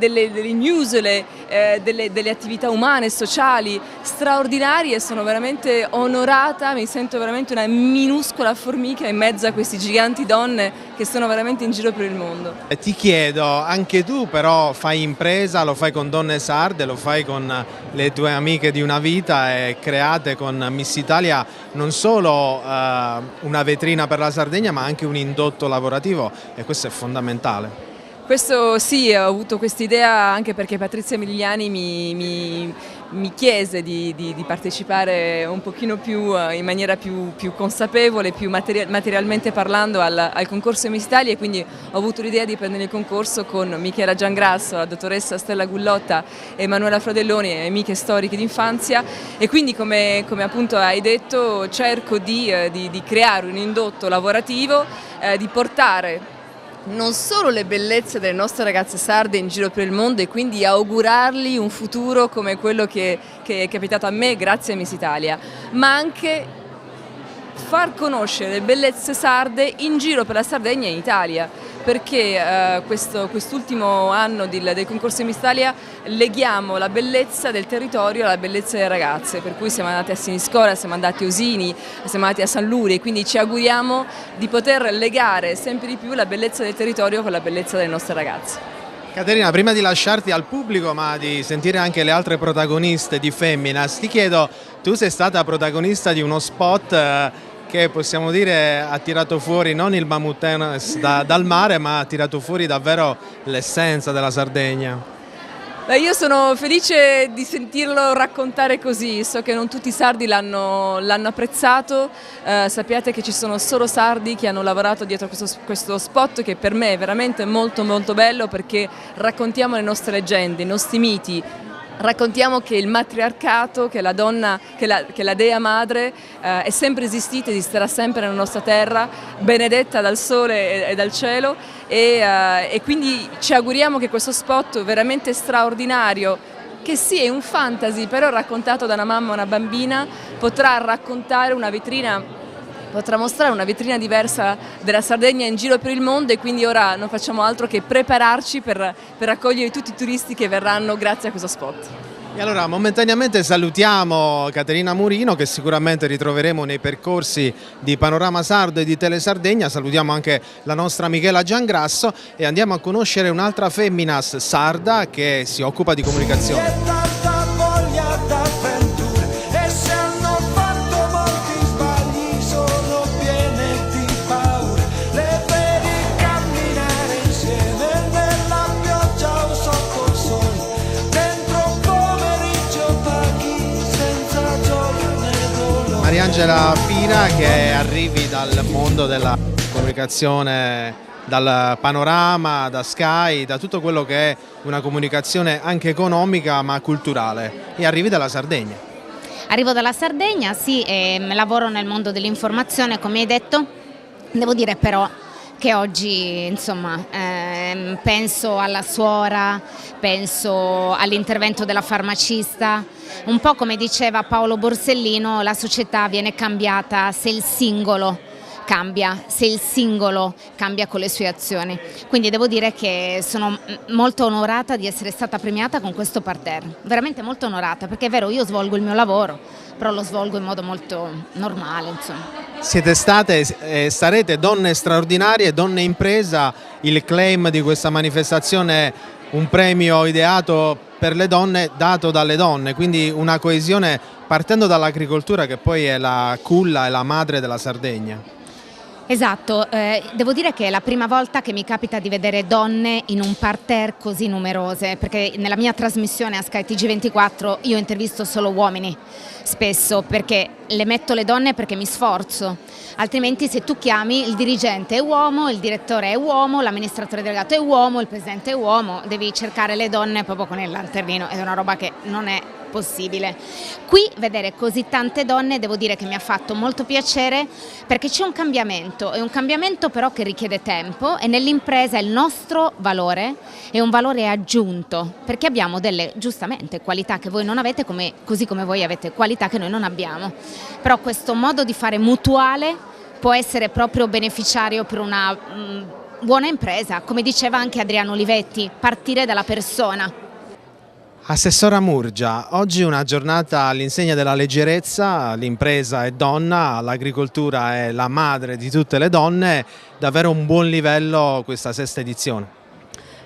news, delle attività umane e sociali straordinarie. Sono veramente onorata, mi sento veramente una minuscola formica in mezzo a questi giganti donne che sono veramente in giro per il mondo.
Ti chiedo, anche tu però fai impresa, lo fai con Donne Sarde, lo fai con le tue amiche di una vita e create con Miss Italia non solo una vetrina per la Sardegna ma anche un indotto lavorativo e questo è fondamentale.
Questo sì, ho avuto questa idea anche perché Patrizia Migliani mi chiese di partecipare un pochino più in maniera più consapevole, più materialmente parlando al concorso Miss Italia e quindi ho avuto l'idea di prendere il concorso con Michela Giangrasso, la dottoressa Stella Gullotta e Emanuela Frodelloni, amiche storiche d'infanzia e quindi come appunto hai detto cerco di creare un indotto lavorativo, di portare non solo le bellezze delle nostre ragazze sarde in giro per il mondo e quindi augurargli un futuro come quello che è capitato a me grazie a Miss Italia, ma anche far conoscere le bellezze sarde in giro per la Sardegna e in Italia, perché quest'ultimo anno del concorso Miss Italia leghiamo la bellezza del territorio alla bellezza delle ragazze, per cui siamo andati a Siniscola, siamo andati a Osini, siamo andati a San Luri e quindi ci auguriamo di poter legare sempre di più la bellezza del territorio con la bellezza delle nostre ragazze.
Caterina, prima di lasciarti al pubblico ma di sentire anche le altre protagoniste di Feminas, ti chiedo, tu sei stata protagonista di uno spot che possiamo dire ha tirato fuori non il mammut dal mare ma ha tirato fuori davvero l'essenza della Sardegna.
Io sono felice di sentirlo raccontare così, so che non tutti i sardi l'hanno apprezzato, sappiate che ci sono solo sardi che hanno lavorato dietro questo spot che per me è veramente molto molto bello perché raccontiamo le nostre leggende, i nostri miti. Raccontiamo che il matriarcato, che la donna, che la dea madre è sempre esistita, esisterà sempre nella nostra terra, benedetta dal sole e dal cielo e quindi ci auguriamo che questo spot veramente straordinario, che sì è un fantasy però raccontato da una mamma e una bambina, potrà raccontare una vetrina, potrà mostrare una vetrina diversa della Sardegna in giro per il mondo e quindi ora non facciamo altro che prepararci per accogliere tutti i turisti che verranno grazie a questo spot.
E allora momentaneamente salutiamo Caterina Murino che sicuramente ritroveremo nei percorsi di Panorama Sardo e di Tele Sardegna, salutiamo anche la nostra Michela Giangrasso e andiamo a conoscere un'altra Feminas sarda che si occupa di comunicazione. Mariangela Pina, che arrivi dal mondo della comunicazione, dal Panorama, da Sky, da tutto quello che è una comunicazione anche economica ma culturale, e arrivi dalla Sardegna.
Arrivo dalla Sardegna, sì, e lavoro nel mondo dell'informazione, come hai detto. Devo dire però che oggi, insomma, penso alla suora, penso all'intervento della farmacista. Un po' come diceva Paolo Borsellino, la società viene cambiata se il singolo cambia, se il singolo cambia con le sue azioni. Quindi devo dire che sono molto onorata di essere stata premiata con questo parterre, veramente molto onorata, perché è vero, io svolgo il mio lavoro, però lo svolgo in modo molto normale, insomma.
Siete state e sarete donne straordinarie, donne impresa. Il claim di questa manifestazione è un premio ideato per le donne, dato dalle donne, quindi una coesione partendo dall'agricoltura, che poi è la culla e la madre della Sardegna.
Esatto, devo dire che è la prima volta che mi capita di vedere donne in un parterre così numerose, perché nella mia trasmissione a Sky TG24 io intervisto solo uomini, spesso, perché le metto le donne perché mi sforzo, altrimenti se tu chiami il dirigente è uomo, il direttore è uomo, l'amministratore delegato è uomo, il presidente è uomo, devi cercare le donne proprio con il lanternino, ed è una roba che non è possibile. Qui vedere così tante donne devo dire che mi ha fatto molto piacere, perché c'è un cambiamento, è un cambiamento però che richiede tempo, e nell'impresa il nostro valore è un valore aggiunto, perché abbiamo delle, giustamente, qualità che voi non avete, così come voi avete qualità che noi non abbiamo, però questo modo di fare mutuale può essere proprio beneficiario per una buona impresa, come diceva anche Adriano Olivetti, partire dalla persona.
Assessora Murgia, oggi una giornata all'insegna della leggerezza, l'impresa è donna, l'agricoltura è la madre di tutte le donne, davvero un buon livello questa sesta edizione.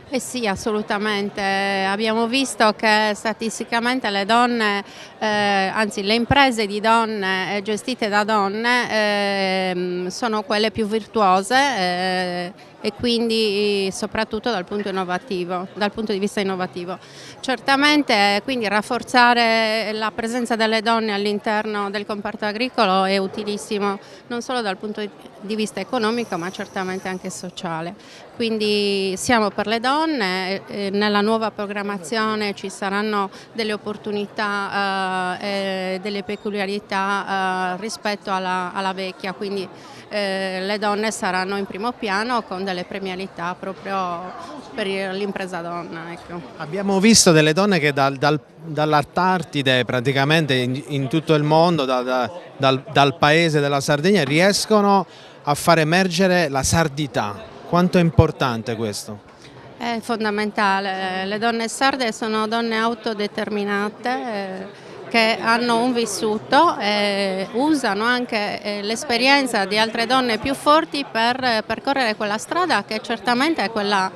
Eh sì, assolutamente. Abbiamo visto che statisticamente le donne, anzi le imprese di donne gestite da donne sono quelle più virtuose e quindi soprattutto dal punto di vista innovativo. Certamente quindi rafforzare la presenza delle donne all'interno del comparto agricolo è utilissimo non solo dal punto di vista economico ma certamente anche sociale. Quindi siamo per le donne, nella nuova programmazione ci saranno delle opportunità e delle peculiarità rispetto alla vecchia, quindi le donne saranno in primo piano con delle premialità proprio per l'impresa donna. Ecco.
Abbiamo visto delle donne che dall'Antartide praticamente in tutto il mondo, dal paese della Sardegna, riescono a far emergere la sardità. Quanto è importante questo?
È fondamentale, le donne sarde sono donne autodeterminate che hanno un vissuto e usano anche l'esperienza di altre donne più forti per percorrere quella strada che certamente è quella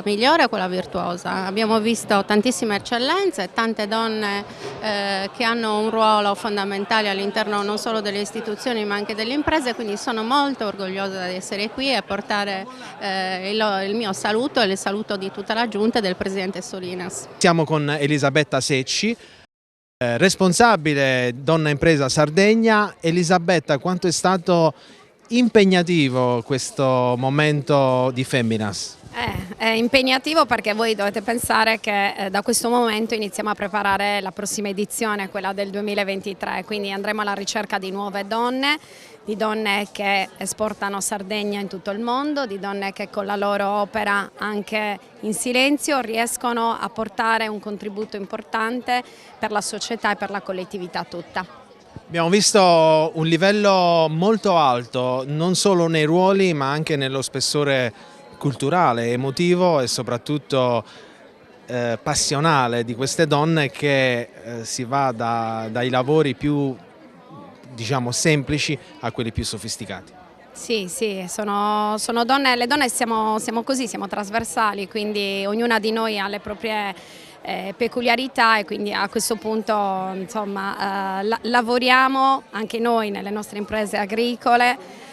migliore, quella virtuosa. Abbiamo visto tantissime eccellenze, tante donne che hanno un ruolo fondamentale all'interno non solo delle istituzioni ma anche delle imprese, quindi sono molto orgogliosa di essere qui e portare il mio saluto e il saluto di tutta la giunta e del presidente Solinas.
Siamo con Elisabetta Secci, responsabile Donna Impresa Sardegna. Elisabetta, quanto è stato impegnativo questo momento di Femminas?
È impegnativo perché voi dovete pensare che da questo momento iniziamo a preparare la prossima edizione, quella del 2023, quindi andremo alla ricerca di nuove donne, di donne che esportano Sardegna in tutto il mondo, di donne che con la loro opera anche in silenzio riescono a portare un contributo importante per la società e per la collettività tutta.
Abbiamo visto un livello molto alto, non solo nei ruoli ma anche nello spessore culturale, emotivo e soprattutto passionale di queste donne, che si va dai lavori più, diciamo, semplici a quelli più sofisticati.
Sì, sono donne, le donne siamo così, siamo trasversali, quindi ognuna di noi ha le proprie peculiarità e quindi a questo punto insomma, lavoriamo anche noi nelle nostre imprese agricole.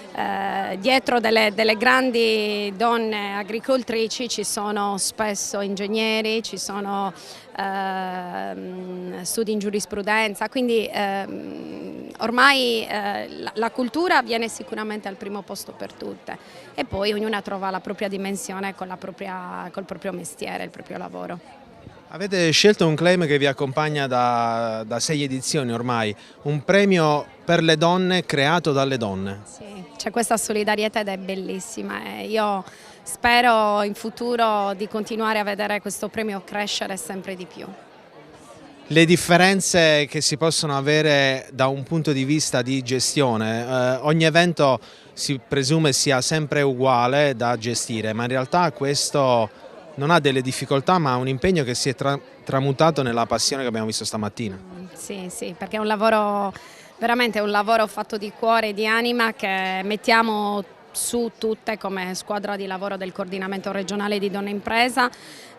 Dietro delle grandi donne agricoltrici ci sono spesso ingegneri, ci sono studi in giurisprudenza, quindi ormai la cultura viene sicuramente al primo posto per tutte e poi ognuna trova la propria dimensione col proprio mestiere, il proprio lavoro.
Avete scelto un claim che vi accompagna da 6 edizioni ormai, un premio per le donne creato dalle donne.
Sì, c'è questa solidarietà ed è bellissima e io spero in futuro di continuare a vedere questo premio crescere sempre di più.
Le differenze che si possono avere da un punto di vista di gestione, ogni evento si presume sia sempre uguale da gestire, ma in realtà questo non ha delle difficoltà, ma ha un impegno che si è tramutato nella passione che abbiamo visto stamattina.
Sì, perché è un lavoro, veramente un lavoro fatto di cuore e di anima che mettiamo su tutte come squadra di lavoro del coordinamento regionale di Donna Impresa,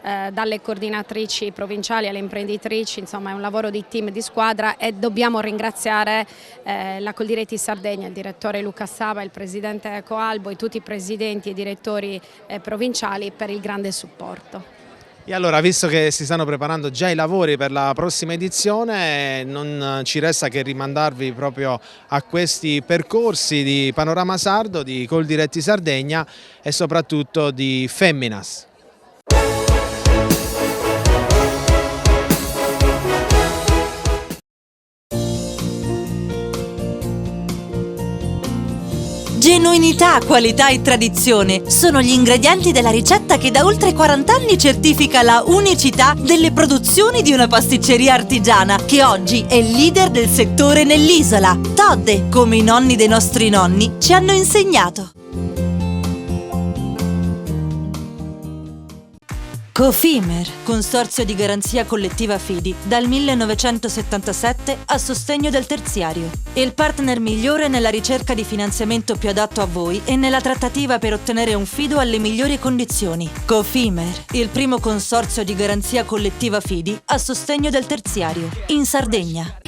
dalle coordinatrici provinciali alle imprenditrici, insomma è un lavoro di team, di squadra e dobbiamo ringraziare la Coldiretti Sardegna, il direttore Luca Saba, il presidente Coalbo e tutti i presidenti e direttori provinciali per il grande supporto.
E allora, visto che si stanno preparando già i lavori per la prossima edizione, non ci resta che rimandarvi proprio a questi percorsi di Panorama Sardo, di Coldiretti Sardegna e soprattutto di Femminas.
Genuinità, qualità e tradizione sono gli ingredienti della ricetta che da oltre 40 anni certifica la unicità delle produzioni di una pasticceria artigiana che oggi è leader del settore nell'isola. Todde, come i nonni dei nostri nonni ci hanno insegnato. Cofimer, consorzio di garanzia collettiva Fidi, dal 1977 a sostegno del terziario. Il partner migliore nella ricerca di finanziamento più adatto a voi e nella trattativa per ottenere un fido alle migliori condizioni. Cofimer, il primo consorzio di garanzia collettiva Fidi a sostegno del terziario, in Sardegna.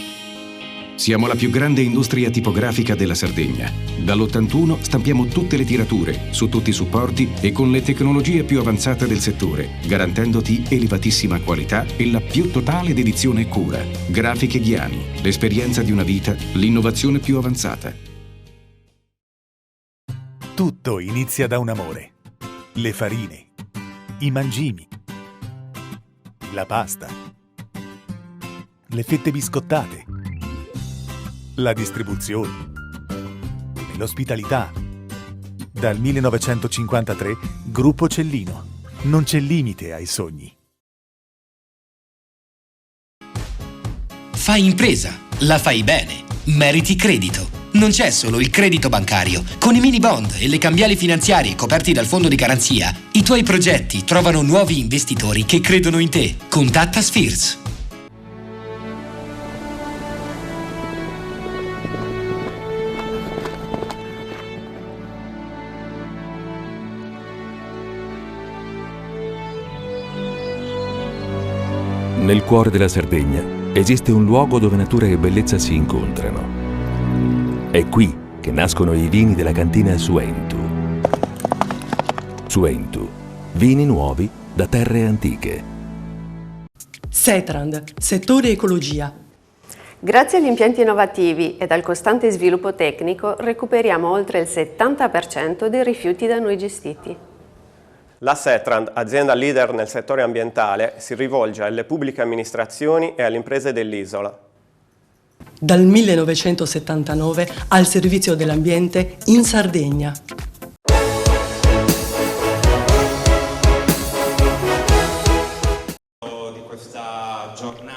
Siamo la più grande industria tipografica della Sardegna. Dall'81 stampiamo tutte le tirature, su tutti i supporti e con le tecnologie più avanzate del settore, garantendoti elevatissima qualità e la più totale dedizione e cura. Grafiche Ghiani, l'esperienza di una vita, l'innovazione più avanzata.
Tutto inizia da un amore. Le farine, i mangimi, la pasta, le fette biscottate, la distribuzione, l'ospitalità. Dal 1953, Gruppo Cellino. Non c'è limite ai sogni.
Fai impresa, la fai bene. Meriti credito. Non c'è solo il credito bancario. Con i mini bond e le cambiali finanziarie coperti dal fondo di garanzia, i tuoi progetti trovano nuovi investitori che credono in te. Contatta Spheres.
Nel cuore della Sardegna esiste un luogo dove natura e bellezza si incontrano. È qui che nascono i vini della cantina Suentu. Suentu, vini nuovi da terre antiche.
Setrand, settore ecologia.
Grazie agli impianti innovativi ed al costante sviluppo tecnico recuperiamo oltre il 70% dei rifiuti da noi gestiti.
La Setrand, azienda leader nel settore ambientale, si rivolge alle pubbliche amministrazioni e alle imprese dell'isola.
Dal 1979 al servizio dell'ambiente in Sardegna.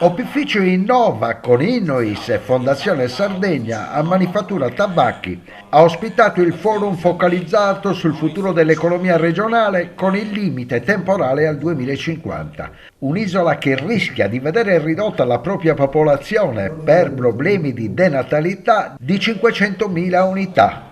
Opificio innova con Innois e Fondazione Sardegna a Manifattura Tabacchi. Ha ospitato il forum focalizzato sul futuro dell'economia regionale con il limite temporale al 2050. Un'isola che rischia di vedere ridotta la propria popolazione per problemi di denatalità di 500.000 unità.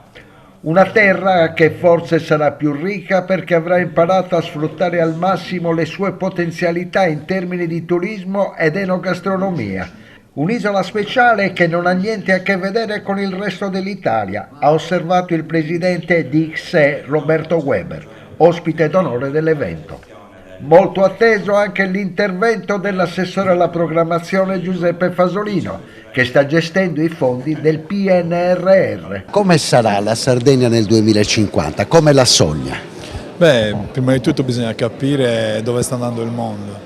Una terra che forse sarà più ricca perché avrà imparato a sfruttare al massimo le sue potenzialità in termini di turismo ed enogastronomia. Un'isola speciale che non ha niente a che vedere con il resto dell'Italia, ha osservato il presidente di XE Roberto Weber, ospite d'onore dell'evento. Molto atteso anche l'intervento dell'assessore alla programmazione Giuseppe Fasolino, che sta gestendo i fondi del PNRR.
Come sarà la Sardegna nel 2050? Come la sogna?
Beh, prima di tutto bisogna capire dove sta andando il mondo.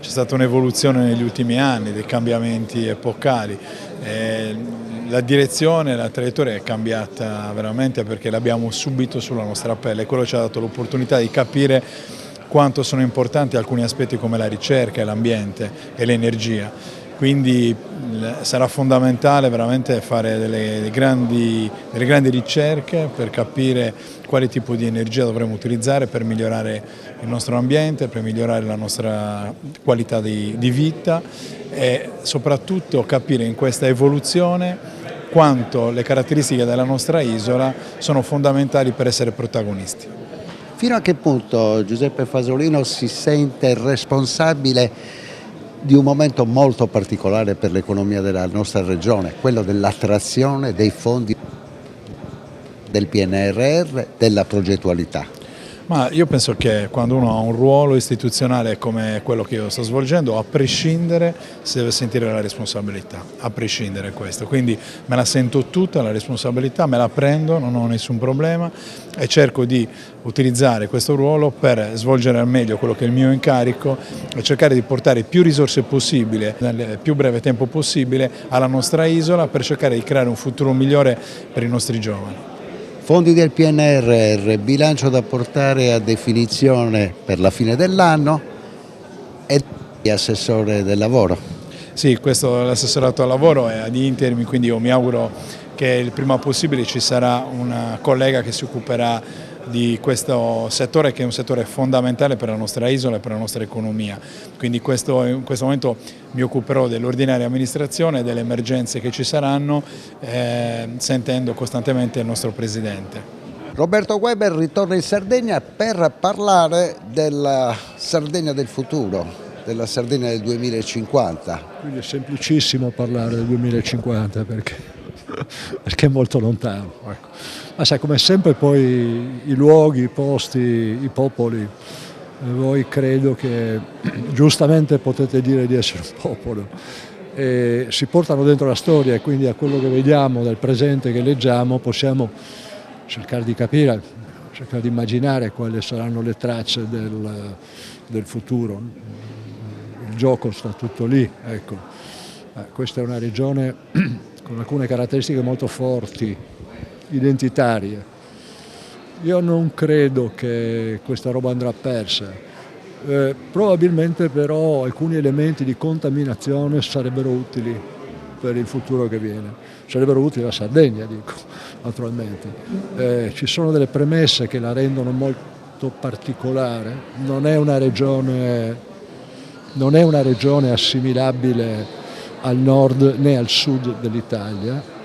C'è stata un'evoluzione negli ultimi anni, dei cambiamenti epocali. La direzione, la traiettoria è cambiata veramente perché l'abbiamo subito sulla nostra pelle. Quello ci ha dato l'opportunità di capire quanto sono importanti alcuni aspetti come la ricerca, l'ambiente e l'energia. Quindi sarà fondamentale veramente fare delle grandi ricerche per capire quale tipo di energia dovremo utilizzare per migliorare il nostro ambiente, per migliorare la nostra qualità di vita e soprattutto capire in questa evoluzione quanto le caratteristiche della nostra isola sono fondamentali per essere protagonisti.
Fino a che punto Giuseppe Fasolino si sente responsabile di un momento molto particolare per l'economia della nostra regione, quello dell'attrazione dei fondi del PNRR, della progettualità?
Ma io penso che quando uno ha un ruolo istituzionale come quello che io sto svolgendo, a prescindere si deve sentire la responsabilità, a prescindere questo. Quindi me la sento tutta la responsabilità, me la prendo, non ho nessun problema e cerco di utilizzare questo ruolo per svolgere al meglio quello che è il mio incarico e cercare di portare più risorse possibile, nel più breve tempo possibile, alla nostra isola per cercare di creare un futuro migliore per i nostri giovani.
Fondi del PNRR, bilancio da portare a definizione per la fine dell'anno e assessore del lavoro.
Sì, questo l'assessorato al lavoro è ad intermi, quindi io mi auguro che il prima possibile ci sarà una collega che si occuperà di questo settore che è un settore fondamentale per la nostra isola e per la nostra economia. Quindi in questo momento mi occuperò dell'ordinaria amministrazione, delle emergenze che ci saranno, sentendo costantemente il nostro Presidente.
Roberto Weber ritorna in Sardegna per parlare della Sardegna del futuro, della Sardegna del 2050.
Quindi è semplicissimo parlare del 2050 perché è molto lontano. Ecco. Ma sai, come sempre poi i luoghi, i posti, i popoli, voi credo che giustamente potete dire di essere un popolo, e si portano dentro la storia e quindi a quello che vediamo del presente che leggiamo possiamo cercare di capire, cercare di immaginare quali saranno le tracce del futuro. Il gioco sta tutto lì, ecco. Questa è una regione con alcune caratteristiche molto forti, identitarie. Io non credo che questa roba andrà persa. Probabilmente però alcuni elementi di contaminazione sarebbero utili per il futuro che viene. Sarebbero utili alla Sardegna, dico, naturalmente. Ci sono delle premesse che la rendono molto particolare. Non è una regione assimilabile al nord né al sud dell'Italia.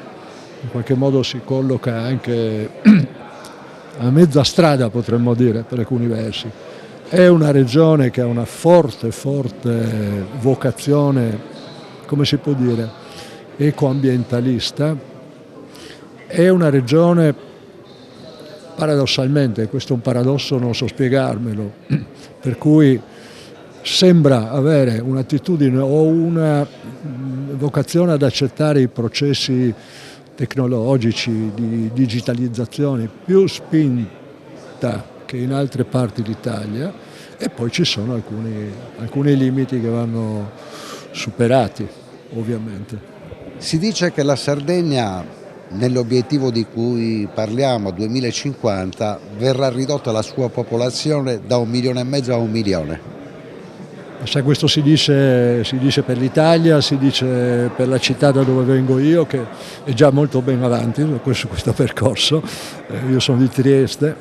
In qualche modo si colloca anche a mezza strada, potremmo dire, per alcuni versi. È una regione che ha una forte vocazione, come si può dire, ecoambientalista. È una regione, paradossalmente, questo è un paradosso, non so spiegarmelo, per cui sembra avere un'attitudine o una vocazione ad accettare i processi tecnologici, di digitalizzazione più spinta che in altre parti d'Italia, e poi ci sono alcuni limiti che vanno superati, ovviamente.
Si dice che la Sardegna, nell'obiettivo di cui parliamo, 2050, verrà ridotta la sua popolazione da 1,5 milioni a 1 milione.
Se questo si dice per l'Italia, si dice per la città da dove vengo io, che è già molto ben avanti su questo percorso. Io sono di Trieste.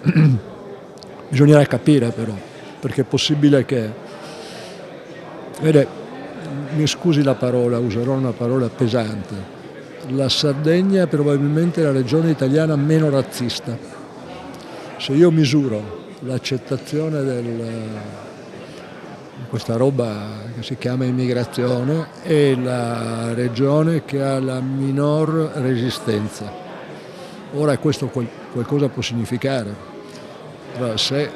Bisognerà capire però, perché è possibile che, vede, mi scusi la parola, userò una parola pesante, la Sardegna è probabilmente la regione italiana meno razzista. Se io misuro l'accettazione questa roba che si chiama immigrazione, è la regione che ha la minor resistenza. Ora questo qualcosa può significare. Se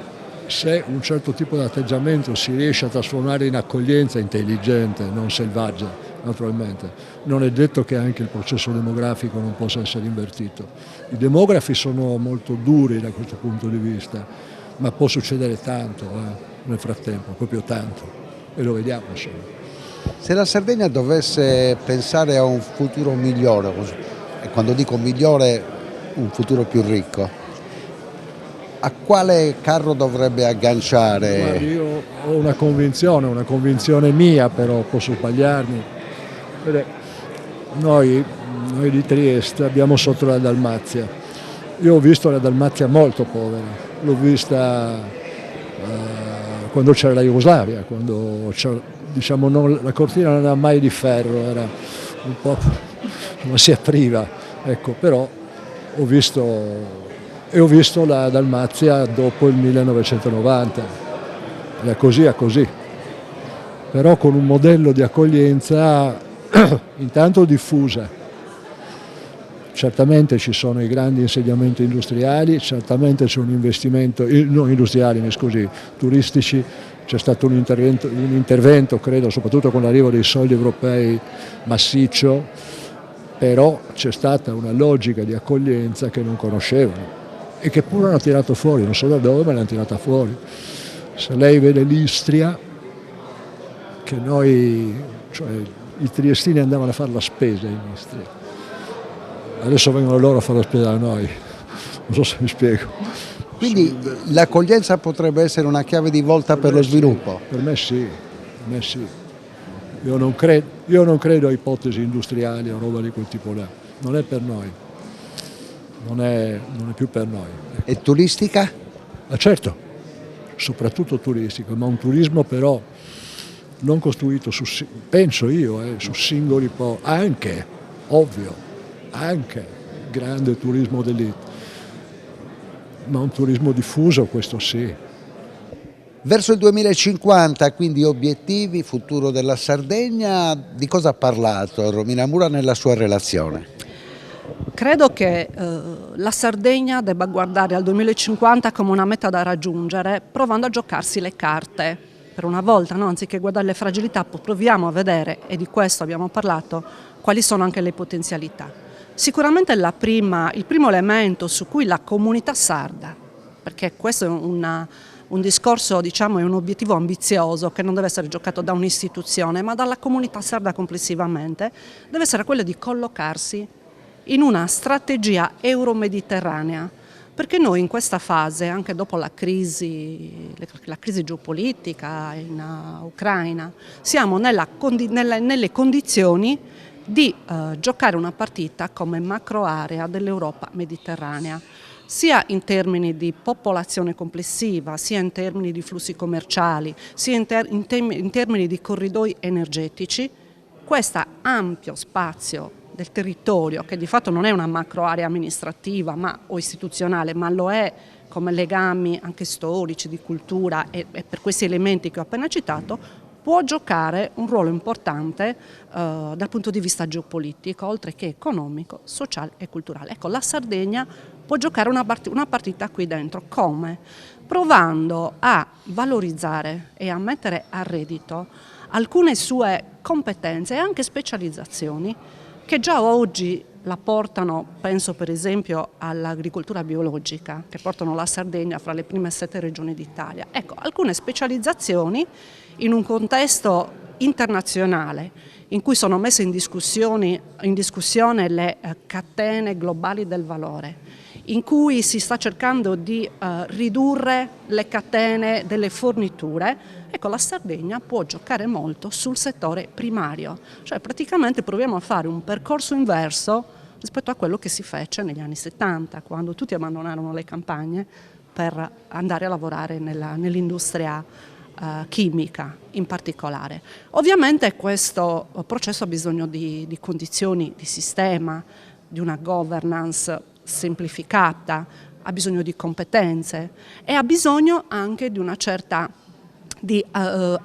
se un certo tipo di atteggiamento si riesce a trasformare in accoglienza intelligente, non selvaggia, naturalmente, non è detto che anche il processo demografico non possa essere invertito. I demografi sono molto duri da questo punto di vista, ma può succedere tanto nel frattempo, proprio tanto, e lo vediamo insomma.
Se la Sardegna dovesse pensare a un futuro migliore, e quando dico migliore un futuro più ricco, a quale carro dovrebbe agganciare?
Guarda, io ho una convinzione mia, però posso sbagliarmi. Noi di Trieste abbiamo sotto la Dalmazia. Io ho visto la Dalmazia molto povera, l'ho vista quando c'era la Jugoslavia, quando diciamo, la cortina non era mai di ferro, era un po' come si apriva, ecco, però ho visto la Dalmazia dopo il 1990, da così a così, però con un modello di accoglienza intanto diffusa. Certamente ci sono i grandi insediamenti industriali, certamente c'è un investimento, non industriali, mi scusi, turistici, c'è stato un intervento, credo, soprattutto con l'arrivo dei soldi europei massiccio, però c'è stata una logica di accoglienza che non conoscevano e che pure hanno tirato fuori, non so da dove, ma l'hanno tirata fuori. Se lei vede l'Istria, che noi, cioè i triestini andavano a fare la spesa in Istria, adesso vengono loro a fare la spesa da noi, non so se mi spiego.
Quindi l'accoglienza potrebbe essere una chiave di volta per lo sviluppo?
Per me sì, Io non credo a ipotesi industriali o roba di quel tipo là, non è per noi, non è più per noi.
E turistica?
Certo, soprattutto turistica, ma un turismo però non costruito penso io, su singoli anche, ovvio, anche grande turismo d'élite, ma un turismo diffuso, questo sì.
Verso il 2050, quindi obiettivi, futuro della Sardegna, di cosa ha parlato Romina Mura nella sua relazione?
Credo che la Sardegna debba guardare al 2050 come una meta da raggiungere, provando a giocarsi le carte. Per una volta, no? Anziché guardare le fragilità, proviamo a vedere, e di questo abbiamo parlato, quali sono anche le potenzialità. Sicuramente il primo elemento su cui la comunità sarda, perché questo è un discorso, diciamo, è un obiettivo ambizioso che non deve essere giocato da un'istituzione, ma dalla comunità sarda complessivamente, deve essere quello di collocarsi in una strategia euro-mediterranea, perché noi in questa fase, anche dopo la crisi geopolitica in Ucraina, siamo nelle condizioni di giocare una partita come macro area dell'Europa mediterranea, sia in termini di popolazione complessiva, sia in termini di flussi commerciali, sia in termini di corridoi energetici. Questo ampio spazio del territorio, che di fatto non è una macro area amministrativa o istituzionale, ma lo è come legami anche storici, di cultura, e per questi elementi che ho appena citato, può giocare un ruolo importante dal punto di vista geopolitico, oltre che economico, sociale e culturale. Ecco, la Sardegna può giocare una partita qui dentro. Come? Provando a valorizzare e a mettere a reddito alcune sue competenze e anche specializzazioni che già oggi la portano, penso per esempio all'agricoltura biologica, che portano la Sardegna fra le prime 7 regioni d'Italia. Ecco, alcune specializzazioni in un contesto internazionale in cui sono messe in discussione le catene globali del valore, in cui si sta cercando di ridurre le catene delle forniture. Ecco, la Sardegna può giocare molto sul settore primario, cioè praticamente proviamo a fare un percorso inverso rispetto a quello che si fece negli anni 70, quando tutti abbandonarono le campagne per andare a lavorare nell'industria chimica in particolare. Ovviamente questo processo ha bisogno di condizioni di sistema, di una governance semplificata, ha bisogno di competenze e ha bisogno anche di una certa di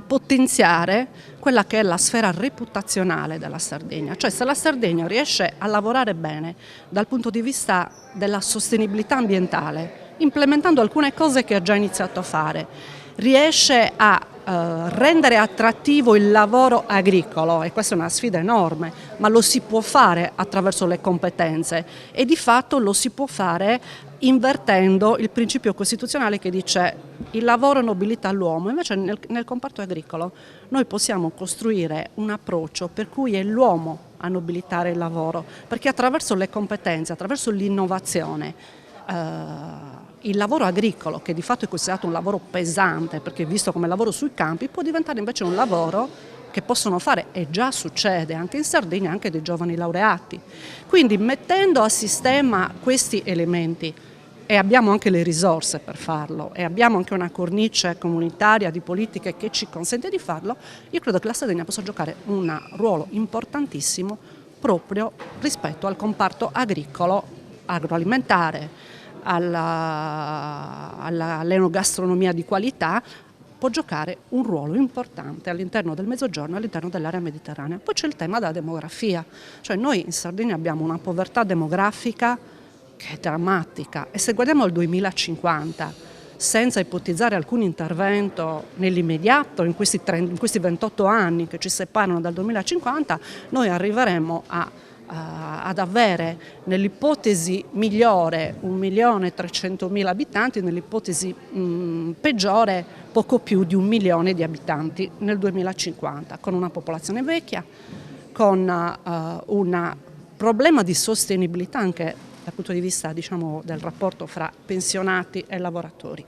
potenziare quella che è la sfera reputazionale della Sardegna, cioè se la Sardegna riesce a lavorare bene dal punto di vista della sostenibilità ambientale implementando alcune cose che ha già iniziato a fare. Riesce a rendere attrattivo il lavoro agricolo, e questa è una sfida enorme, ma lo si può fare attraverso le competenze e di fatto lo si può fare invertendo il principio costituzionale che dice il lavoro nobilita l'uomo. Invece nel comparto agricolo noi possiamo costruire un approccio per cui è l'uomo a nobilitare il lavoro, perché attraverso le competenze, attraverso l'innovazione, il lavoro agricolo, che di fatto è considerato un lavoro pesante perché visto come lavoro sui campi, può diventare invece un lavoro che possono fare, e già succede anche in Sardegna, anche dei giovani laureati. Quindi mettendo a sistema questi elementi, e abbiamo anche le risorse per farlo, e abbiamo anche una cornice comunitaria di politiche che ci consente di farlo, io credo che la Sardegna possa giocare un ruolo importantissimo proprio rispetto al comparto agricolo, agroalimentare, all'enogastronomia di qualità, può giocare un ruolo importante all'interno del Mezzogiorno, all'interno dell'area mediterranea. Poi c'è il tema della demografia, cioè noi in Sardegna abbiamo una povertà demografica che è drammatica, e se guardiamo al 2050, senza ipotizzare alcun intervento nell'immediato, in questi 28 anni che ci separano dal 2050, noi arriveremo ad avere, nell'ipotesi migliore, 1.300.000 abitanti, nell'ipotesi peggiore poco più di 1 milione di abitanti nel 2050, con una popolazione vecchia, con un problema di sostenibilità anche dal punto di vista, diciamo, del rapporto fra pensionati e lavoratori.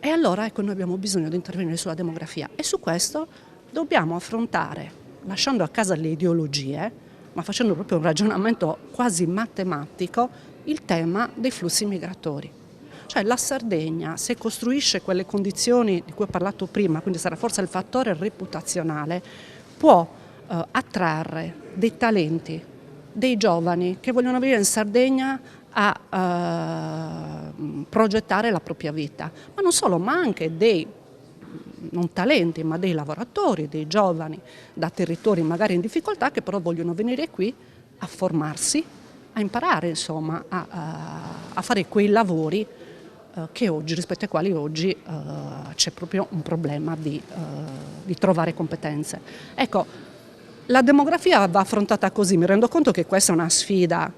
E allora ecco, noi abbiamo bisogno di intervenire sulla demografia, e su questo dobbiamo affrontare, lasciando a casa le ideologie, ma facendo proprio un ragionamento quasi matematico, il tema dei flussi migratori. Cioè la Sardegna, se costruisce quelle condizioni di cui ho parlato prima, quindi sarà forse il fattore reputazionale, può attrarre dei talenti, dei giovani che vogliono venire in Sardegna a progettare la propria vita, ma non solo, ma anche dei non talenti, ma dei lavoratori, dei giovani da territori magari in difficoltà, che però vogliono venire qui a formarsi, a imparare, insomma, a fare quei lavori che oggi, rispetto ai quali oggi c'è proprio un problema di trovare competenze. Ecco, la demografia va affrontata così. Mi rendo conto che questa è una sfida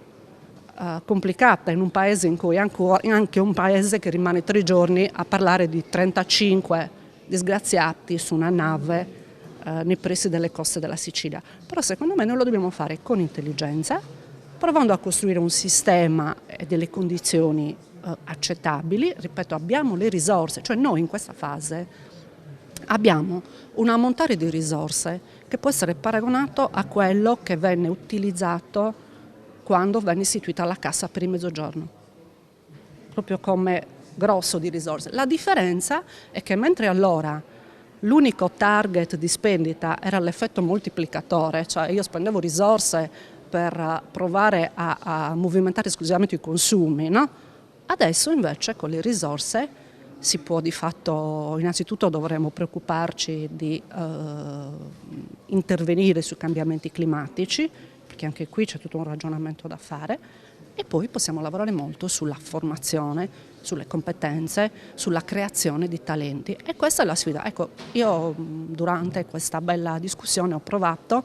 complicata in un paese in cui anche un paese che rimane 3 giorni a parlare di 35 disgraziati su una nave nei pressi delle coste della Sicilia. Però secondo me noi lo dobbiamo fare con intelligenza, provando a costruire un sistema e delle condizioni accettabili. Ripeto, abbiamo le risorse, cioè noi in questa fase abbiamo un ammontare di risorse che può essere paragonato a quello che venne utilizzato quando venne istituita la Cassa per il Mezzogiorno, proprio come grosso di risorse. La differenza è che mentre allora l'unico target di spendita era l'effetto moltiplicatore, cioè io spendevo risorse per provare a movimentare esclusivamente i consumi, no? Adesso invece con le risorse si può di fatto, innanzitutto dovremmo preoccuparci di intervenire sui cambiamenti climatici, perché anche qui c'è tutto un ragionamento da fare, e poi possiamo lavorare molto sulla formazione, sulle competenze, sulla creazione di talenti, e questa è la sfida. Ecco, io durante questa bella discussione ho provato,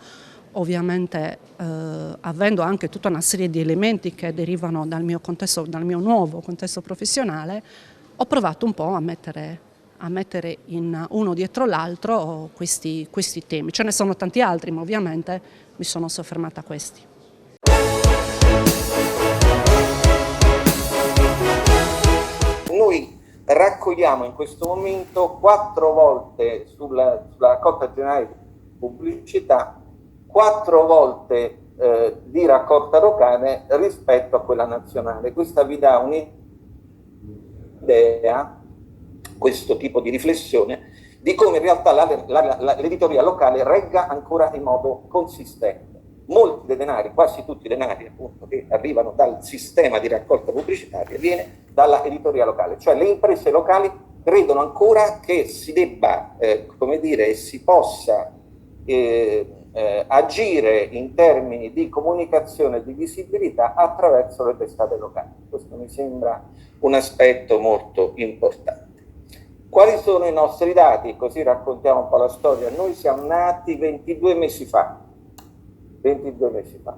ovviamente avendo anche tutta una serie di elementi che derivano dal mio contesto, dal mio nuovo contesto professionale, ho provato un po' a mettere in uno dietro l'altro questi temi. Ce ne sono tanti altri, ma ovviamente mi sono soffermata a questi.
Noi raccogliamo in questo momento 4 volte sulla raccolta generale di pubblicità, 4 volte di raccolta locale rispetto a quella nazionale. Questa vi dà un'idea, questo tipo di riflessione, di come in realtà l'editoria locale regga ancora in modo consistente. Molti dei denari, quasi tutti i denari appunto, che arrivano dal sistema di raccolta pubblicitaria viene dalla editoria locale, cioè le imprese locali credono ancora che si debba, come dire, si possa agire in termini di comunicazione e di visibilità attraverso le testate locali. questo mi sembra un aspetto molto importante. Quali sono i nostri dati? Così raccontiamo un po' la storia. Noi siamo nati 22 mesi fa. 22 mesi fa.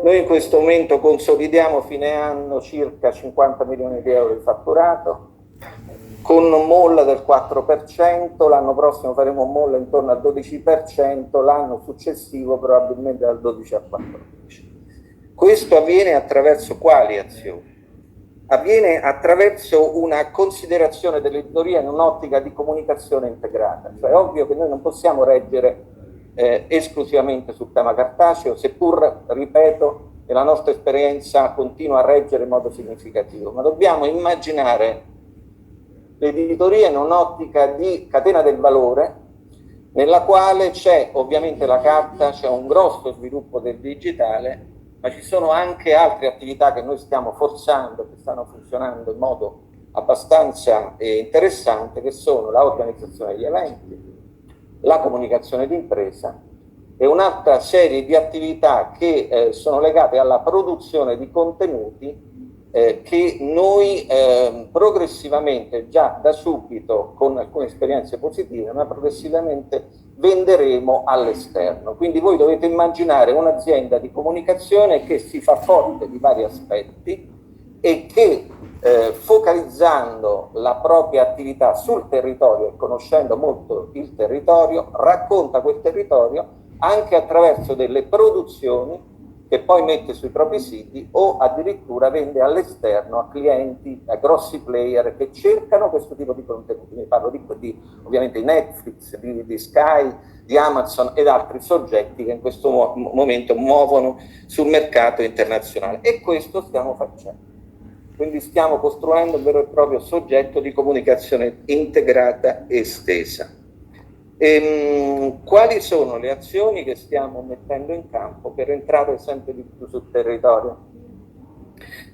Noi in questo momento consolidiamo fine anno circa 50 milioni di euro di fatturato, con un MOL del 4%, l'anno prossimo faremo un MOL intorno al 12%, l'anno successivo probabilmente dal 12 al 14%. Questo avviene attraverso quali azioni? Avviene attraverso una considerazione dell'editoria in un'ottica di comunicazione integrata. Cioè è ovvio che noi non possiamo reggere esclusivamente sul tema cartaceo, seppur, ripeto, che la nostra esperienza continua a reggere in modo significativo, ma dobbiamo immaginare l'editoria in un'ottica di catena del valore, nella quale c'è ovviamente la carta, c'è un grosso sviluppo del digitale, ma ci sono anche altre attività che noi stiamo forzando, che stanno funzionando in modo abbastanza interessante, che sono l'organizzazione degli eventi, la comunicazione d'impresa e un'altra serie di attività che sono legate alla produzione di contenuti che noi progressivamente, già da subito con alcune esperienze positive, ma progressivamente venderemo all'esterno. Quindi voi dovete immaginare un'azienda di comunicazione che si fa forte di vari aspetti e che focalizzando la propria attività sul territorio e conoscendo molto il territorio, racconta quel territorio anche attraverso delle produzioni che poi mette sui propri siti o addirittura vende all'esterno a clienti, a grossi player che cercano questo tipo di contenuti. Ne parlo di ovviamente di Netflix, di Sky, di Amazon ed altri soggetti che in questo momento muovono sul mercato internazionale, e questo stiamo facendo. Quindi stiamo costruendo un vero e proprio soggetto di comunicazione integrata estesa. Quali sono le azioni che stiamo mettendo in campo per entrare sempre di più sul territorio?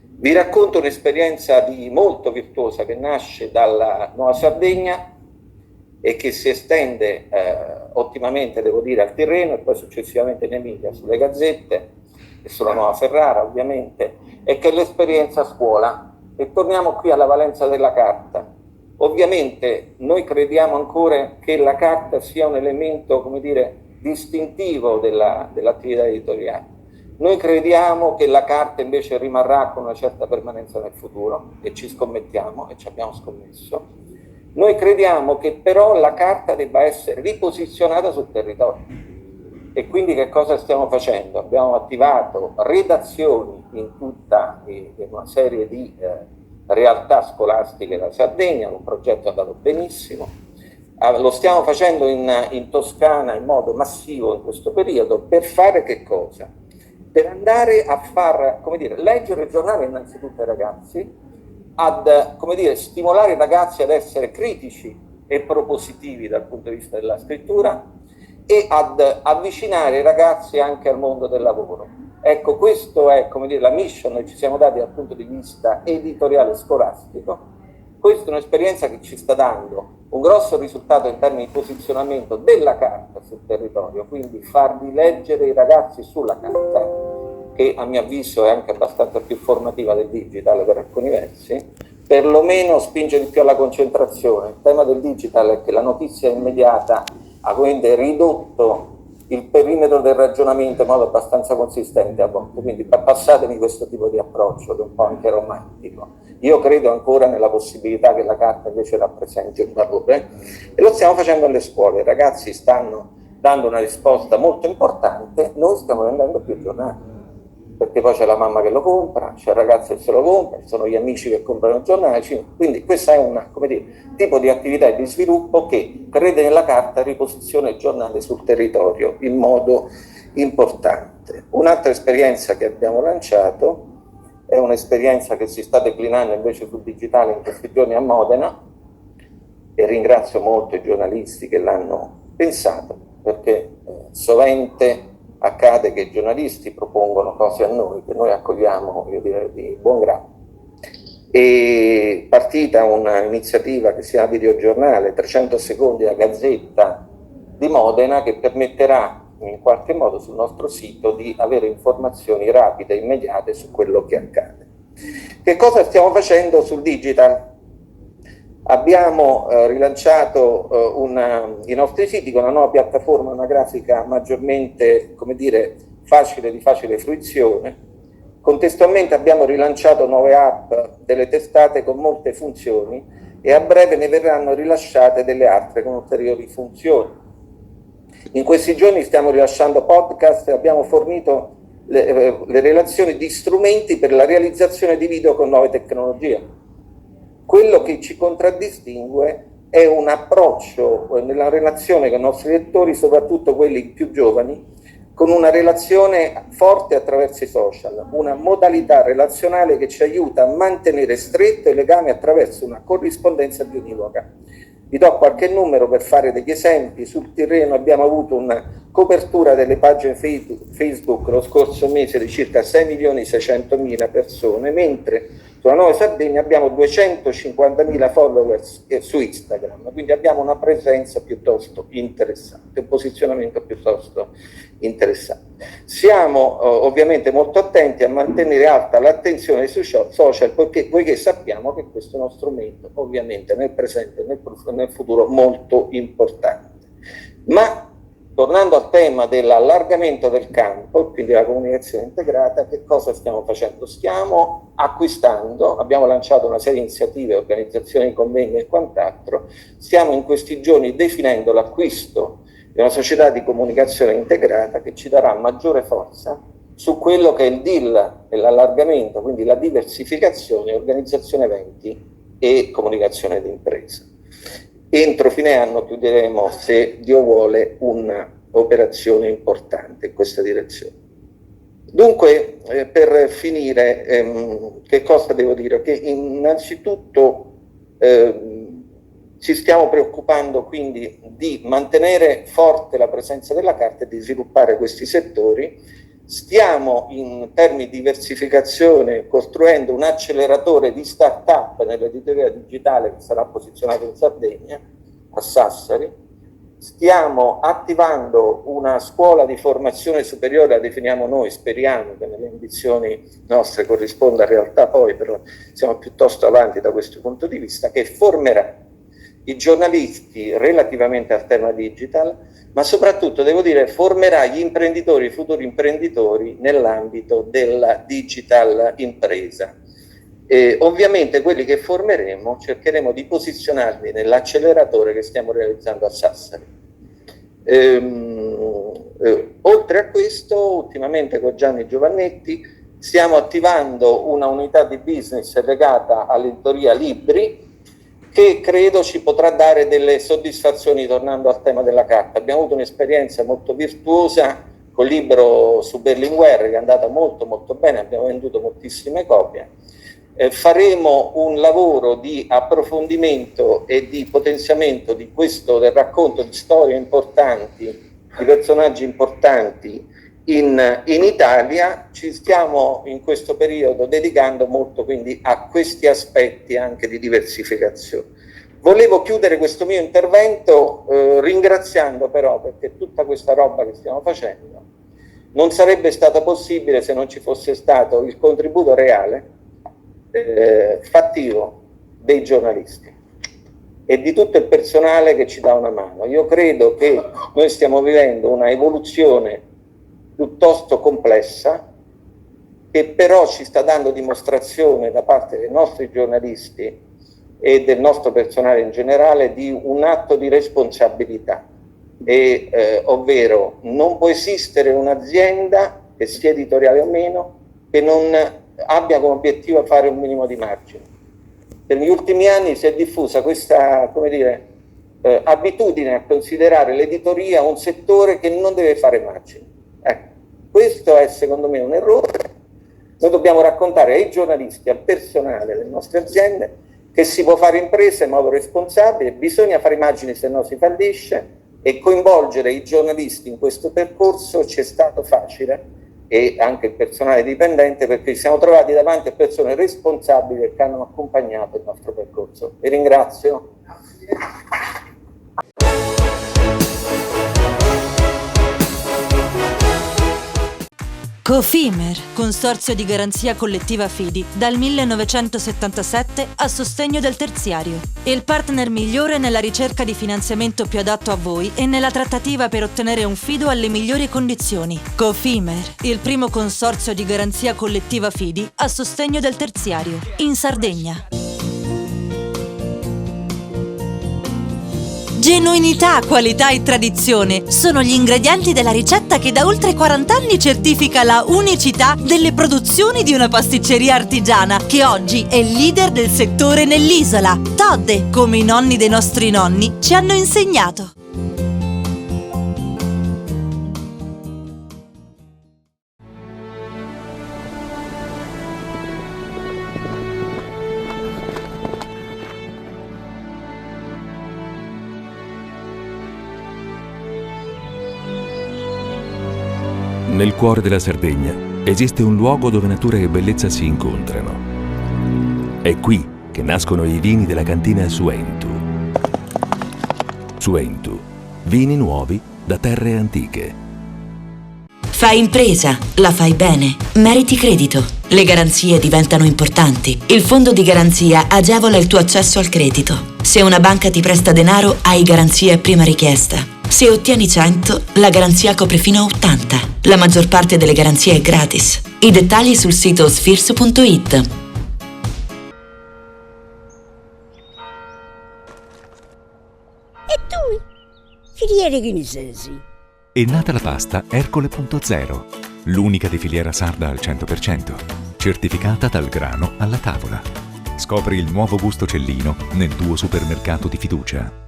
Vi racconto un'esperienza molto virtuosa che nasce dalla Nuova Sardegna e che si estende ottimamente, devo dire, al Tirreno e poi successivamente in Emilia, sulle Gazzette e sulla Nuova Ferrara ovviamente, e che è l'esperienza scuola. E torniamo qui alla valenza della carta. Ovviamente noi crediamo ancora che la carta sia un elemento, come dire, distintivo dell'attività editoriale. Noi crediamo che la carta invece rimarrà con una certa permanenza nel futuro, e ci scommettiamo, e ci abbiamo scommesso. Noi crediamo che però la carta debba essere riposizionata sul territorio. E quindi che cosa stiamo facendo? Abbiamo attivato redazioni in tutta una serie di realtà scolastiche della Sardegna, un progetto è andato benissimo. Lo stiamo facendo in Toscana in modo massivo in questo periodo. Per fare che cosa? Per andare a far, come dire, leggere il giornale innanzitutto ai ragazzi, come dire, stimolare i ragazzi ad essere critici e propositivi dal punto di vista della scrittura, e ad avvicinare i ragazzi anche al mondo del lavoro. Ecco, questo è, come dire, la mission che ci siamo dati dal punto di vista editoriale scolastico. Questa è un'esperienza che ci sta dando un grosso risultato in termini di posizionamento della carta sul territorio, quindi farvi leggere i ragazzi sulla carta, che a mio avviso è anche abbastanza più formativa del digital per alcuni versi, perlomeno spinge di più alla concentrazione. Il tema del digital è che la notizia immediata ha quindi ridotto il perimetro del ragionamento in modo abbastanza consistente a volte, quindi passatemi questo tipo di approccio che è un po' anche romantico. Io credo ancora nella possibilità che la carta invece rappresenti un valore, e lo stiamo facendo alle scuole. I ragazzi stanno dando una risposta molto importante, noi stiamo vendendo più giornali, perché poi c'è la mamma che lo compra, c'è il ragazzo che se lo compra, ci sono gli amici che comprano il giornale, quindi questa è una, come dire, tipo di attività e di sviluppo che crede nella carta e riposiziona il giornale sul territorio in modo importante. Un'altra esperienza che abbiamo lanciato è un'esperienza che si sta declinando invece sul digitale in questi giorni a Modena, e ringrazio molto i giornalisti che l'hanno pensato, perché sovente accade che i giornalisti propongono cose a noi che noi accogliamo, io direi, di buon grado. È partita un'iniziativa che si chiama Videogiornale 300 secondi a Gazzetta di Modena, che permetterà in qualche modo sul nostro sito di avere informazioni rapide e immediate su quello che accade. Che cosa stiamo facendo sul digital? Abbiamo rilanciato i nostri siti con una nuova piattaforma, una grafica maggiormente, di facile fruizione. Contestualmente abbiamo rilanciato nuove app delle testate con molte funzioni e a breve ne verranno rilasciate delle altre con ulteriori funzioni. In questi giorni stiamo rilasciando podcast e abbiamo fornito le relazioni di strumenti per la realizzazione di video con nuove tecnologie. Quello che ci contraddistingue è un approccio nella relazione con i nostri lettori, soprattutto quelli più giovani, con una relazione forte attraverso i social, una modalità relazionale che ci aiuta a mantenere stretto il legame attraverso una corrispondenza più univoca. Vi do qualche numero per fare degli esempi. Sul Tirreno abbiamo avuto una copertura delle pagine Facebook lo scorso mese di circa 6.600.000 persone, mentre sulla Nuova Sardegna abbiamo 250.000 followers su Instagram, quindi abbiamo una presenza piuttosto interessante, un posizionamento piuttosto interessante. Siamo ovviamente molto attenti a mantenere alta l'attenzione sui social, poiché sappiamo che questo è uno strumento ovviamente nel presente e nel futuro molto importante. Ma tornando al tema dell'allargamento del campo, quindi la comunicazione integrata, che cosa stiamo facendo? Stiamo acquistando, abbiamo lanciato una serie di iniziative, organizzazioni di convegni e quant'altro, stiamo in questi giorni definendo l'acquisto di una società di comunicazione integrata che ci darà maggiore forza su quello che è il deal e l'allargamento, quindi la diversificazione, organizzazione eventi e comunicazione di impresa. Entro fine anno chiuderemo, se Dio vuole, un'operazione importante in questa direzione. Dunque, per finire, che cosa devo dire? Che innanzitutto ci stiamo preoccupando quindi di mantenere forte la presenza della carta e di sviluppare questi settori. Stiamo in termini di diversificazione costruendo un acceleratore di start-up nell'editoria digitale che sarà posizionato in Sardegna, a Sassari. Stiamo attivando una scuola di formazione superiore, la definiamo noi, speriamo che nelle ambizioni nostre corrisponda a realtà poi, però siamo piuttosto avanti da questo punto di vista, che formerà i giornalisti relativamente al tema digital, ma soprattutto, devo dire, formerà gli imprenditori, i futuri imprenditori nell'ambito della digital impresa. Ovviamente quelli che formeremo cercheremo di posizionarli nell'acceleratore che stiamo realizzando a Sassari. Oltre a questo, ultimamente con Gianni Giovannetti stiamo attivando una unità di business legata all'editoria libri, che credo ci potrà dare delle soddisfazioni tornando al tema della carta. Abbiamo avuto un'esperienza molto virtuosa col libro su Berlinguer, che è andata molto molto bene, abbiamo venduto moltissime copie. Faremo un lavoro di approfondimento e di potenziamento di questo, del racconto di storie importanti, di personaggi importanti in Italia. Ci stiamo in questo periodo dedicando molto quindi a questi aspetti anche di diversificazione. Volevo chiudere questo mio intervento ringraziando però, perché tutta questa roba che stiamo facendo non sarebbe stata possibile se non ci fosse stato il contributo reale, fattivo dei giornalisti e di tutto il personale che ci dà una mano. Io credo che noi stiamo vivendo una evoluzione piuttosto complessa, che però ci sta dando dimostrazione da parte dei nostri giornalisti e del nostro personale in generale di un atto di responsabilità, ovvero non può esistere un'azienda, che sia editoriale o meno, che non abbia come obiettivo fare un minimo di margine. Negli ultimi anni si è diffusa questa, abitudine a considerare l'editoria un settore che non deve fare margini. Questo è secondo me un errore. Noi dobbiamo raccontare ai giornalisti, al personale delle nostre aziende, che si può fare impresa in modo responsabile, bisogna fare immagini se no si fallisce, e coinvolgere i giornalisti in questo percorso ci è stato facile, e anche il personale dipendente, perché ci siamo trovati davanti a persone responsabili che hanno accompagnato il nostro percorso. Vi ringrazio.
Cofimer, consorzio di garanzia collettiva Fidi, dal 1977 a sostegno del terziario. Il partner migliore nella ricerca di finanziamento più adatto a voi e nella trattativa per ottenere un fido alle migliori condizioni. Cofimer, il primo consorzio di garanzia collettiva Fidi a sostegno del terziario, in Sardegna. Genuinità, qualità e tradizione sono gli ingredienti della ricetta che da oltre 40 anni certifica la unicità delle produzioni di una pasticceria artigiana che oggi è leader del settore nell'isola. Todde, come i nonni dei nostri nonni ci hanno insegnato.
Nel cuore della Sardegna esiste un luogo dove natura e bellezza si incontrano. È qui che nascono i vini della cantina Suentu. Suentu, vini nuovi da terre antiche.
Fai impresa, la fai bene, meriti credito. Le garanzie diventano importanti. Il fondo di garanzia agevola il tuo accesso al credito. Se una banca ti presta denaro, hai garanzia a prima richiesta. Se ottieni 100, la garanzia copre fino a 80. La maggior parte delle garanzie è gratis. I dettagli sul sito sfirso.it.
E tu? Filiere che ne sei?
È nata la pasta Ercole.0, l'unica di filiera sarda al 100%, certificata dal grano alla tavola. Scopri il nuovo gusto Cellino nel tuo supermercato di fiducia.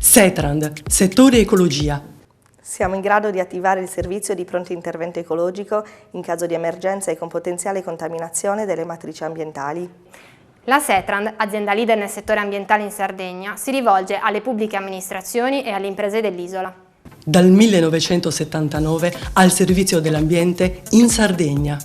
Setrand, settore ecologia.
Siamo in grado di attivare il servizio di pronto intervento ecologico in caso di emergenza e con potenziale contaminazione delle matrici ambientali.
La Setrand, azienda leader nel settore ambientale in Sardegna, si rivolge alle pubbliche amministrazioni e alle imprese dell'isola.
Dal 1979 al servizio dell'ambiente in Sardegna.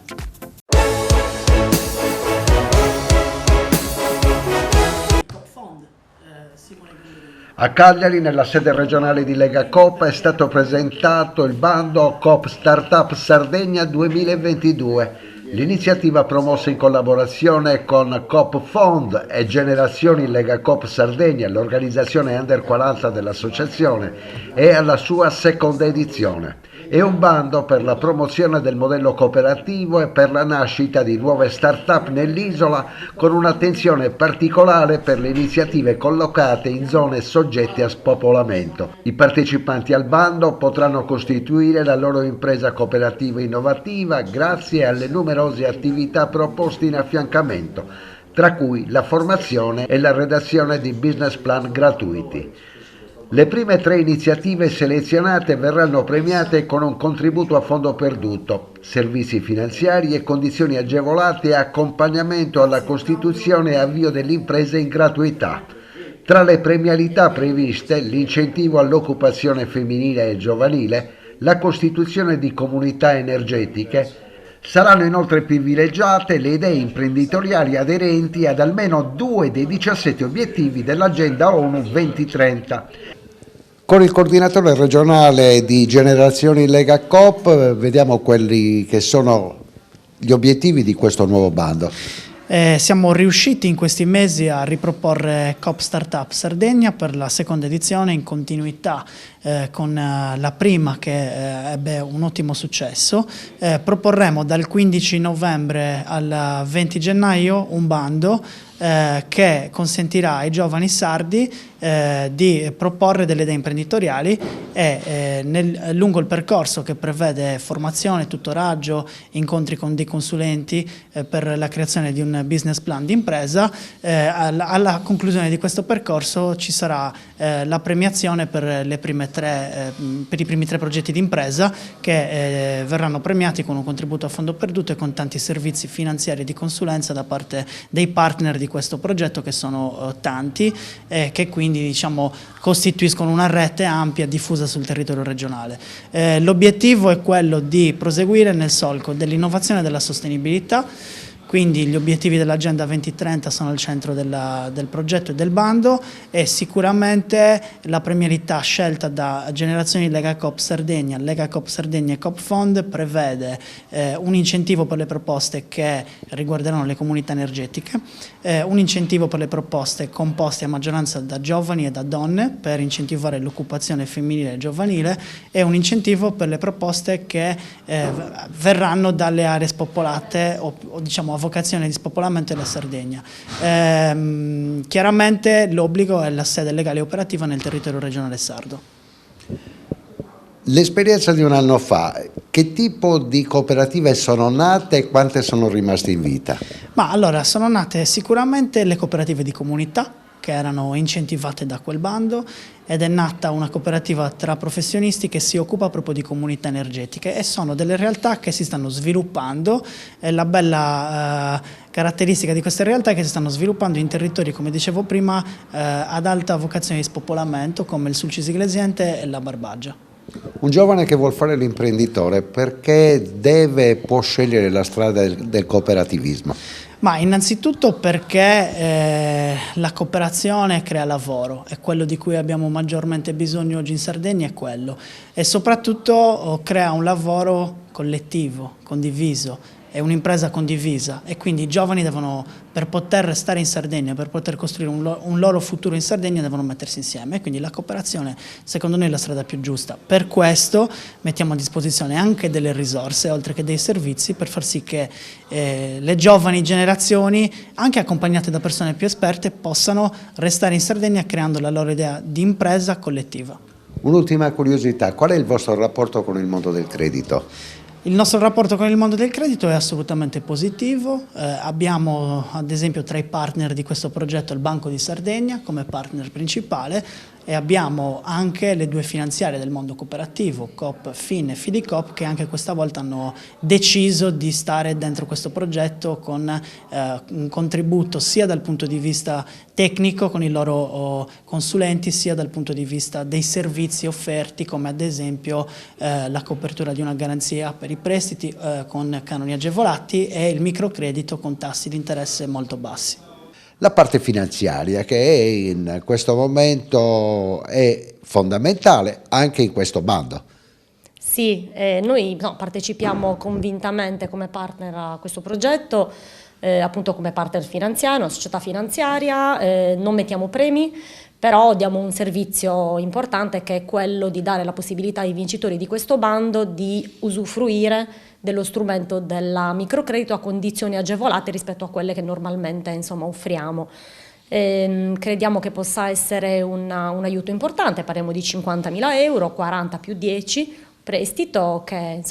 A Cagliari, nella sede regionale di Lega Coop, è stato presentato il bando Coop Startup Sardegna 2022. L'iniziativa promossa in collaborazione con Coop Fond e Generazioni Lega Coop Sardegna, l'organizzazione under 40 dell'associazione, è alla sua seconda edizione. È un bando per la promozione del modello cooperativo e per la nascita di nuove start-up nell'isola, con un'attenzione particolare per le iniziative collocate in zone soggette a spopolamento. I partecipanti al bando potranno costituire la loro impresa cooperativa innovativa grazie alle numerose attività proposte in affiancamento, tra cui la formazione e la redazione di business plan gratuiti. Le prime 3 iniziative selezionate verranno premiate con un contributo a fondo perduto, servizi finanziari e condizioni agevolate e accompagnamento alla costituzione e avvio dell'impresa in gratuità. Tra le premialità previste l'incentivo all'occupazione femminile e giovanile, la costituzione di comunità energetiche. Saranno inoltre privilegiate le idee imprenditoriali aderenti ad almeno 2 dei 17 obiettivi dell'Agenda ONU 2030.
Con il coordinatore regionale di Generazioni Lega Coop vediamo quelli che sono gli obiettivi di questo nuovo bando.
Siamo riusciti in questi mesi a riproporre Coop Startup Sardegna per la seconda edizione in continuità con la prima che ebbe un ottimo successo. Proporremo dal 15 novembre al 20 gennaio un bando che consentirà ai giovani sardi di proporre delle idee imprenditoriali e lungo il percorso che prevede formazione, tutoraggio, incontri con dei consulenti per la creazione di un business plan di impresa, alla conclusione di questo percorso ci sarà la premiazione per i primi 3 progetti di impresa che verranno premiati con un contributo a fondo perduto e con tanti servizi finanziari e di consulenza da parte dei partner di questo progetto, che sono tanti, che quindi quindi diciamo costituiscono una rete ampia diffusa sul territorio regionale. L'obiettivo è quello di proseguire nel solco dell'innovazione e della sostenibilità. Quindi gli obiettivi dell'Agenda 2030 sono al centro del progetto e del bando, e sicuramente la premialità scelta da Generazioni Lega Coop Sardegna e Coop Fund prevede un incentivo per le proposte che riguarderanno le comunità energetiche, un incentivo per le proposte composte a maggioranza da giovani e da donne per incentivare l'occupazione femminile e giovanile, e un incentivo per le proposte che verranno dalle aree spopolate o diciamo a vocazione di spopolamento della Sardegna. Chiaramente l'obbligo è la sede legale e operativa nel territorio regionale sardo.
L'esperienza di un anno fa, che tipo di cooperative sono nate e quante sono rimaste in vita?
Ma allora, sono nate sicuramente le cooperative di comunità, che erano incentivate da quel bando, ed è nata una cooperativa tra professionisti che si occupa proprio di comunità energetiche, e sono delle realtà che si stanno sviluppando. La bella caratteristica di queste realtà è che si stanno sviluppando in territori, come dicevo prima, ad alta vocazione di spopolamento, come il Sulcis Iglesiente e la Barbagia.
Un giovane che vuol fare l'imprenditore, perché può scegliere la strada del cooperativismo?
Ma innanzitutto perché la cooperazione crea lavoro, e quello di cui abbiamo maggiormente bisogno oggi in Sardegna è quello, e soprattutto crea un lavoro collettivo, condiviso, è un'impresa condivisa, e quindi i giovani devono, per poter restare in Sardegna, per poter costruire un loro futuro in Sardegna, devono mettersi insieme, e quindi la cooperazione secondo noi è la strada più giusta. Per questo mettiamo a disposizione anche delle risorse, oltre che dei servizi, per far sì che le giovani generazioni, anche accompagnate da persone più esperte, possano restare in Sardegna creando la loro idea di impresa collettiva.
Un'ultima curiosità, qual è il vostro rapporto con il mondo del credito?
Il nostro rapporto con il mondo del credito è assolutamente positivo, abbiamo ad esempio tra i partner di questo progetto il Banco di Sardegna come partner principale, e abbiamo anche le due finanziarie del mondo cooperativo, Coop Fin e Fidicoop, che anche questa volta hanno deciso di stare dentro questo progetto con un contributo sia dal punto di vista tecnico con i loro consulenti, sia dal punto di vista dei servizi offerti, come ad esempio la copertura di una garanzia per i prestiti con canoni agevolati e il microcredito con tassi di interesse molto bassi.
La parte finanziaria, che in questo momento è fondamentale anche in questo bando.
Sì, noi partecipiamo convintamente come partner a questo progetto, appunto come partner finanziario, una società finanziaria, non mettiamo premi, però diamo un servizio importante, che è quello di dare la possibilità ai vincitori di questo bando di usufruire dello strumento della microcredito a condizioni agevolate rispetto a quelle che normalmente offriamo. Crediamo che possa essere un aiuto importante, parliamo di 50.000 euro, 40 più 10, prestito che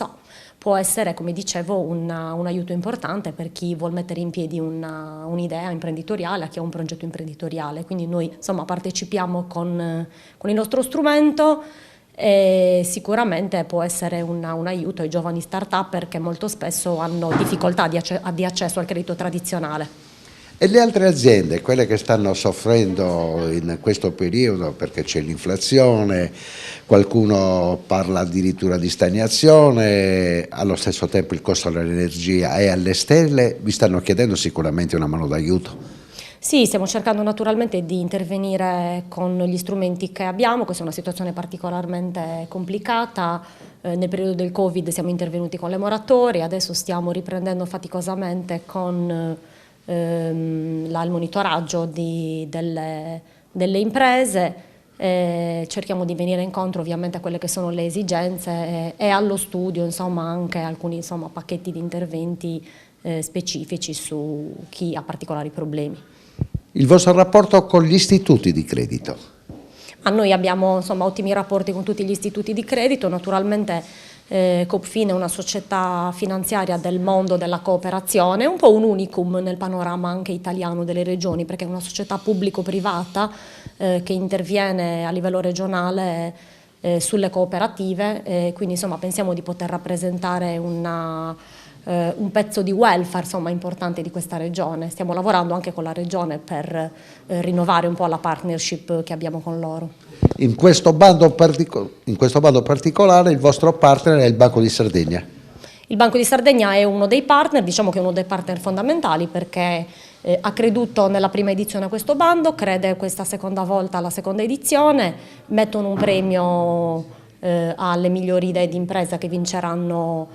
può essere, come dicevo, un aiuto importante per chi vuol mettere in piedi un'idea imprenditoriale, a chi ha un progetto imprenditoriale. Quindi noi partecipiamo con il nostro strumento, e sicuramente può essere un aiuto ai giovani start-up che molto spesso hanno difficoltà di accesso al credito tradizionale.
E le altre aziende, quelle che stanno soffrendo in questo periodo perché c'è l'inflazione, qualcuno parla addirittura di stagnazione, allo stesso tempo il costo dell'energia è alle stelle, vi stanno chiedendo sicuramente una mano d'aiuto?
Sì, stiamo cercando naturalmente di intervenire con gli strumenti che abbiamo. Questa è una situazione particolarmente complicata. Nel periodo del Covid siamo intervenuti con le moratorie, adesso stiamo riprendendo faticosamente con il monitoraggio delle imprese. Cerchiamo di venire incontro ovviamente a quelle che sono le esigenze e allo studio anche alcuni pacchetti di interventi specifici su chi ha particolari problemi.
Il vostro rapporto con gli istituti di credito?
Noi abbiamo ottimi rapporti con tutti gli istituti di credito, naturalmente Coop Fin è una società finanziaria del mondo della cooperazione, un po' un unicum nel panorama anche italiano delle regioni, perché è una società pubblico-privata che interviene a livello regionale sulle cooperative, quindi pensiamo di poter rappresentare un pezzo di welfare insomma, importante di questa regione. Stiamo lavorando anche con la regione per rinnovare un po' la partnership che abbiamo con loro.
In questo bando particolare il vostro partner è il Banco di Sardegna.
Il Banco di Sardegna è uno dei partner, diciamo che è uno dei partner fondamentali perché ha creduto nella prima edizione a questo bando, crede questa seconda volta alla seconda edizione, mettono un premio alle migliori idee di impresa che vinceranno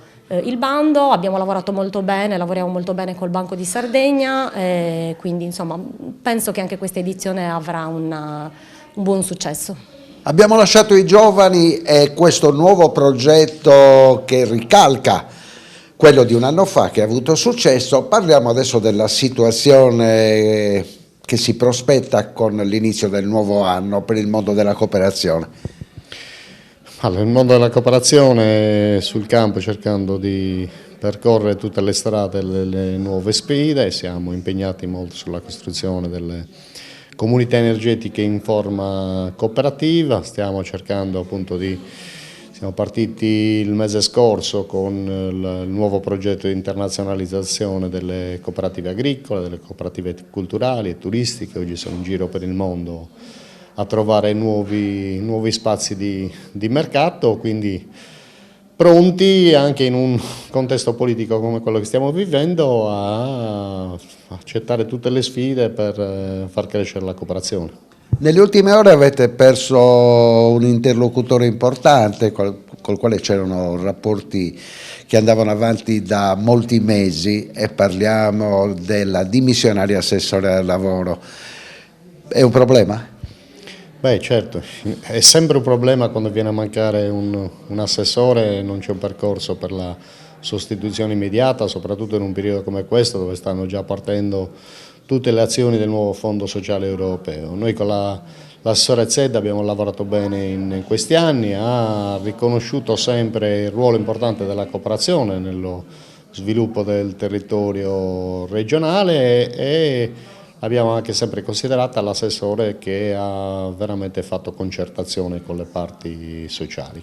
il bando. Abbiamo lavorato molto bene, lavoriamo molto bene col Banco di Sardegna, quindi insomma penso che anche questa edizione avrà un buon successo.
Abbiamo lasciato i giovani e questo nuovo progetto che ricalca quello di un anno fa che ha avuto successo. Parliamo adesso della situazione che si prospetta con l'inizio del nuovo anno per il mondo della cooperazione.
Allora, il mondo della cooperazione è sul campo cercando di percorrere tutte le strade delle nuove sfide, siamo impegnati molto sulla costruzione delle comunità energetiche in forma cooperativa, stiamo cercando appunto siamo partiti il mese scorso con il nuovo progetto di internazionalizzazione delle cooperative agricole, delle cooperative culturali e turistiche, oggi sono in giro per il mondo a trovare nuovi spazi di mercato, quindi pronti anche in un contesto politico come quello che stiamo vivendo a accettare tutte le sfide per far crescere la cooperazione.
Nelle ultime ore avete perso un interlocutore importante col quale c'erano rapporti che andavano avanti da molti mesi e parliamo della dimissionaria assessore al lavoro. È un problema?
Beh certo, è sempre un problema quando viene a mancare un assessore e non c'è un percorso per la sostituzione immediata, soprattutto in un periodo come questo dove stanno già partendo tutte le azioni del nuovo Fondo Sociale Europeo. Noi con l'assessore Zedda abbiamo lavorato bene in questi anni, ha riconosciuto sempre il ruolo importante della cooperazione nello sviluppo del territorio regionale e abbiamo anche sempre considerata l'assessore che ha veramente fatto concertazione con le parti sociali.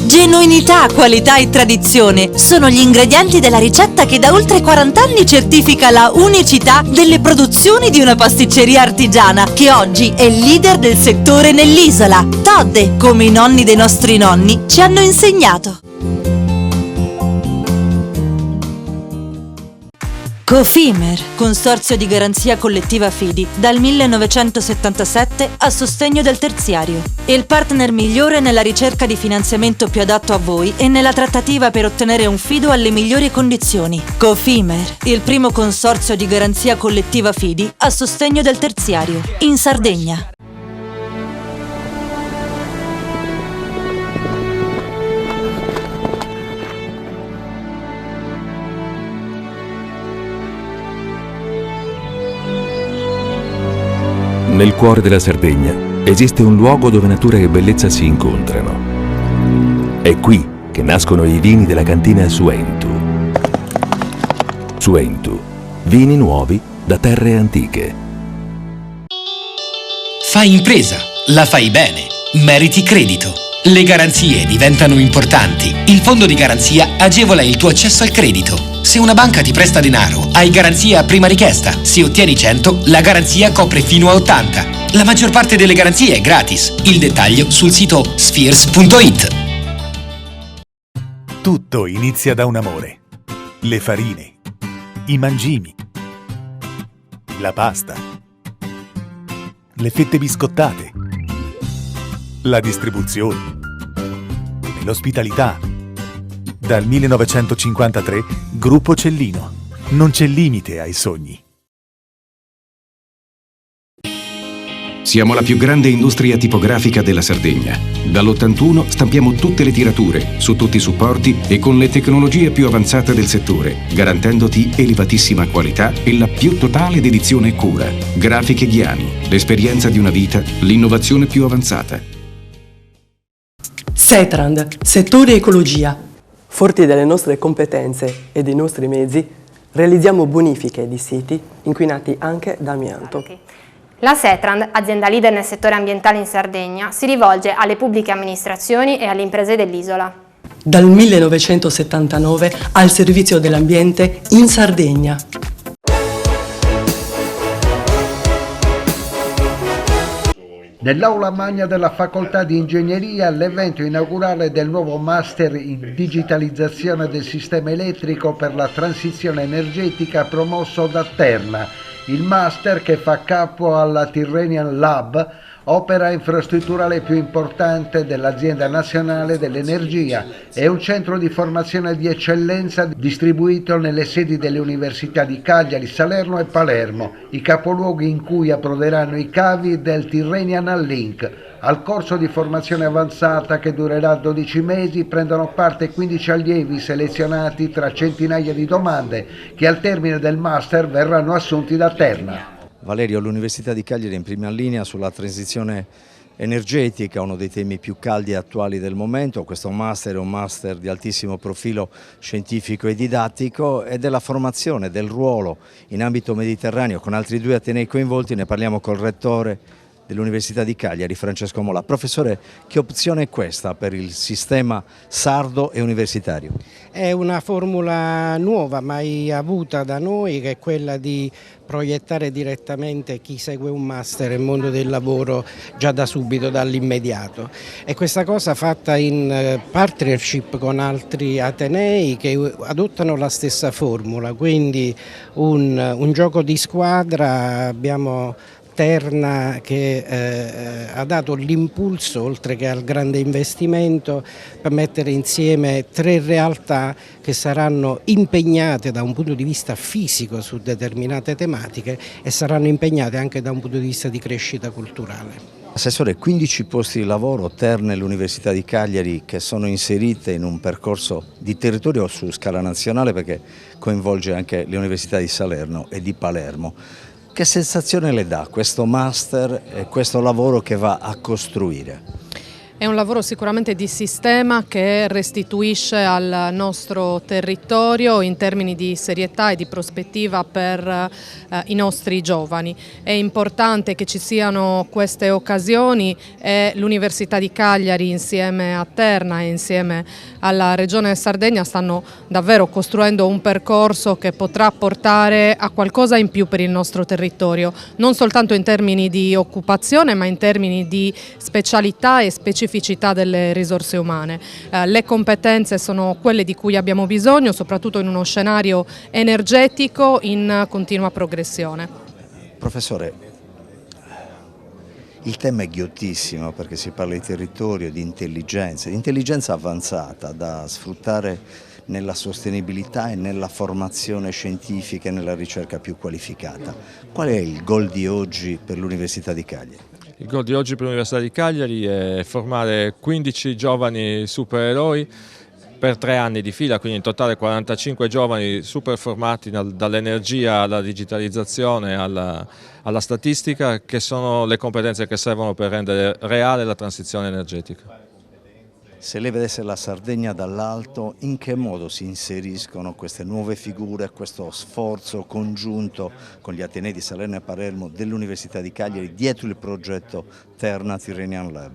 Genuinità, qualità e tradizione sono gli ingredienti della ricetta che da oltre 40 anni certifica la unicità delle produzioni di una pasticceria artigiana che oggi è leader del settore nell'isola. Todde, come i nonni dei nostri nonni ci hanno insegnato. Cofimer, consorzio di garanzia collettiva Fidi, dal 1977 a sostegno del terziario. Il partner migliore nella ricerca di finanziamento più adatto a voi e nella trattativa per ottenere un fido alle migliori condizioni. Cofimer, il primo consorzio di garanzia collettiva Fidi a sostegno del terziario, in Sardegna.
Nel cuore della Sardegna esiste un luogo dove natura e bellezza si incontrano. È qui che nascono i vini della cantina Suentu. Suentu, vini nuovi da terre antiche.
Fai impresa, la fai bene, meriti credito. Le garanzie diventano importanti. Il fondo di garanzia agevola il tuo accesso al credito. Se una banca ti presta denaro, hai garanzia a prima richiesta. Se ottieni 100, la garanzia copre fino a 80. La maggior parte delle garanzie è gratis. Il dettaglio sul sito spheres.it.
Tutto inizia da un amore. Le farine, i mangimi, la pasta, le fette biscottate, la distribuzione e l'ospitalità. Dal 1953, Gruppo Cellino. Non c'è limite ai sogni.
Siamo la più grande industria tipografica della Sardegna. Dall'81 stampiamo tutte le tirature, su tutti i supporti e con le tecnologie più avanzate del settore, garantendoti elevatissima qualità e la più totale dedizione e cura. Grafiche Ghiani, l'esperienza di una vita, l'innovazione più avanzata.
Setrand, settore ecologia. Forti delle nostre competenze e dei nostri mezzi, realizziamo bonifiche di siti inquinati anche da amianto.
La Setrand, azienda leader nel settore ambientale in Sardegna, si rivolge alle pubbliche amministrazioni e alle imprese dell'isola.
Dal 1979 al servizio dell'ambiente in Sardegna.
Nell'aula magna della Facoltà di Ingegneria l'evento inaugurale del nuovo Master in Digitalizzazione del Sistema Elettrico per la Transizione Energetica promosso da Terna. Il Master, che fa capo alla Tyrrhenian Lab, opera infrastrutturale più importante dell'azienda nazionale dell'energia. È un centro di formazione di eccellenza distribuito nelle sedi delle università di Cagliari, Salerno e Palermo, i capoluoghi in cui approderanno i cavi del Tyrrhenian Link. Al corso di formazione avanzata, che durerà 12 mesi, prendono parte 15 allievi selezionati tra centinaia di domande che al termine del master verranno assunti da Terna.
Valerio, l'Università di Cagliari è in prima linea sulla transizione energetica, uno dei temi più caldi e attuali del momento. Questo master è un master di altissimo profilo scientifico e didattico e della formazione, del ruolo in ambito mediterraneo con altri 2 atenei coinvolti. Ne parliamo col rettore dell'Università di Cagliari, Francesco Mola. Professore, che opzione è questa per il sistema sardo e universitario?
È una formula nuova, mai avuta da noi, che è quella di proiettare direttamente chi segue un master nel mondo del lavoro già da subito, dall'immediato. E questa cosa fatta in partnership con altri atenei che adottano la stessa formula, quindi un gioco di squadra. Abbiamo Terna che ha dato l'impulso, oltre che al grande investimento, per mettere insieme 3 realtà che saranno impegnate da un punto di vista fisico su determinate tematiche e saranno impegnate anche da un punto di vista di crescita culturale.
Assessore, 15 posti di lavoro, Terna e l'Università di Cagliari, che sono inserite in un percorso di territorio su scala nazionale, perché coinvolge anche le università di Salerno e di Palermo. Che sensazione le dà questo master e questo lavoro che va a costruire?
È un lavoro sicuramente di sistema che restituisce al nostro territorio in termini di serietà e di prospettiva per i nostri giovani. È importante che ci siano queste occasioni e l'Università di Cagliari insieme a Terna e insieme alla Regione Sardegna stanno davvero costruendo un percorso che potrà portare a qualcosa in più per il nostro territorio, non soltanto in termini di occupazione ma in termini di specialità e specificità delle risorse umane. Le competenze sono quelle di cui abbiamo bisogno, soprattutto in uno scenario energetico in continua progressione.
Professore, il tema è ghiottissimo perché si parla di territorio, di intelligenza avanzata da sfruttare nella sostenibilità e nella formazione scientifica e nella ricerca più qualificata. Qual è il goal di oggi per l'Università di Cagliari?
Il goal di oggi per l'Università di Cagliari è formare 15 giovani supereroi per 3 anni di fila, quindi in totale 45 giovani super formati dall'energia alla digitalizzazione alla statistica, che sono le competenze che servono per rendere reale la transizione energetica.
Se lei vedesse la Sardegna dall'alto, in che modo si inseriscono queste nuove figure, questo sforzo congiunto con gli atenei di Salerno e Palermo dell'Università di Cagliari dietro il progetto Terna Tyrrhenian Lab?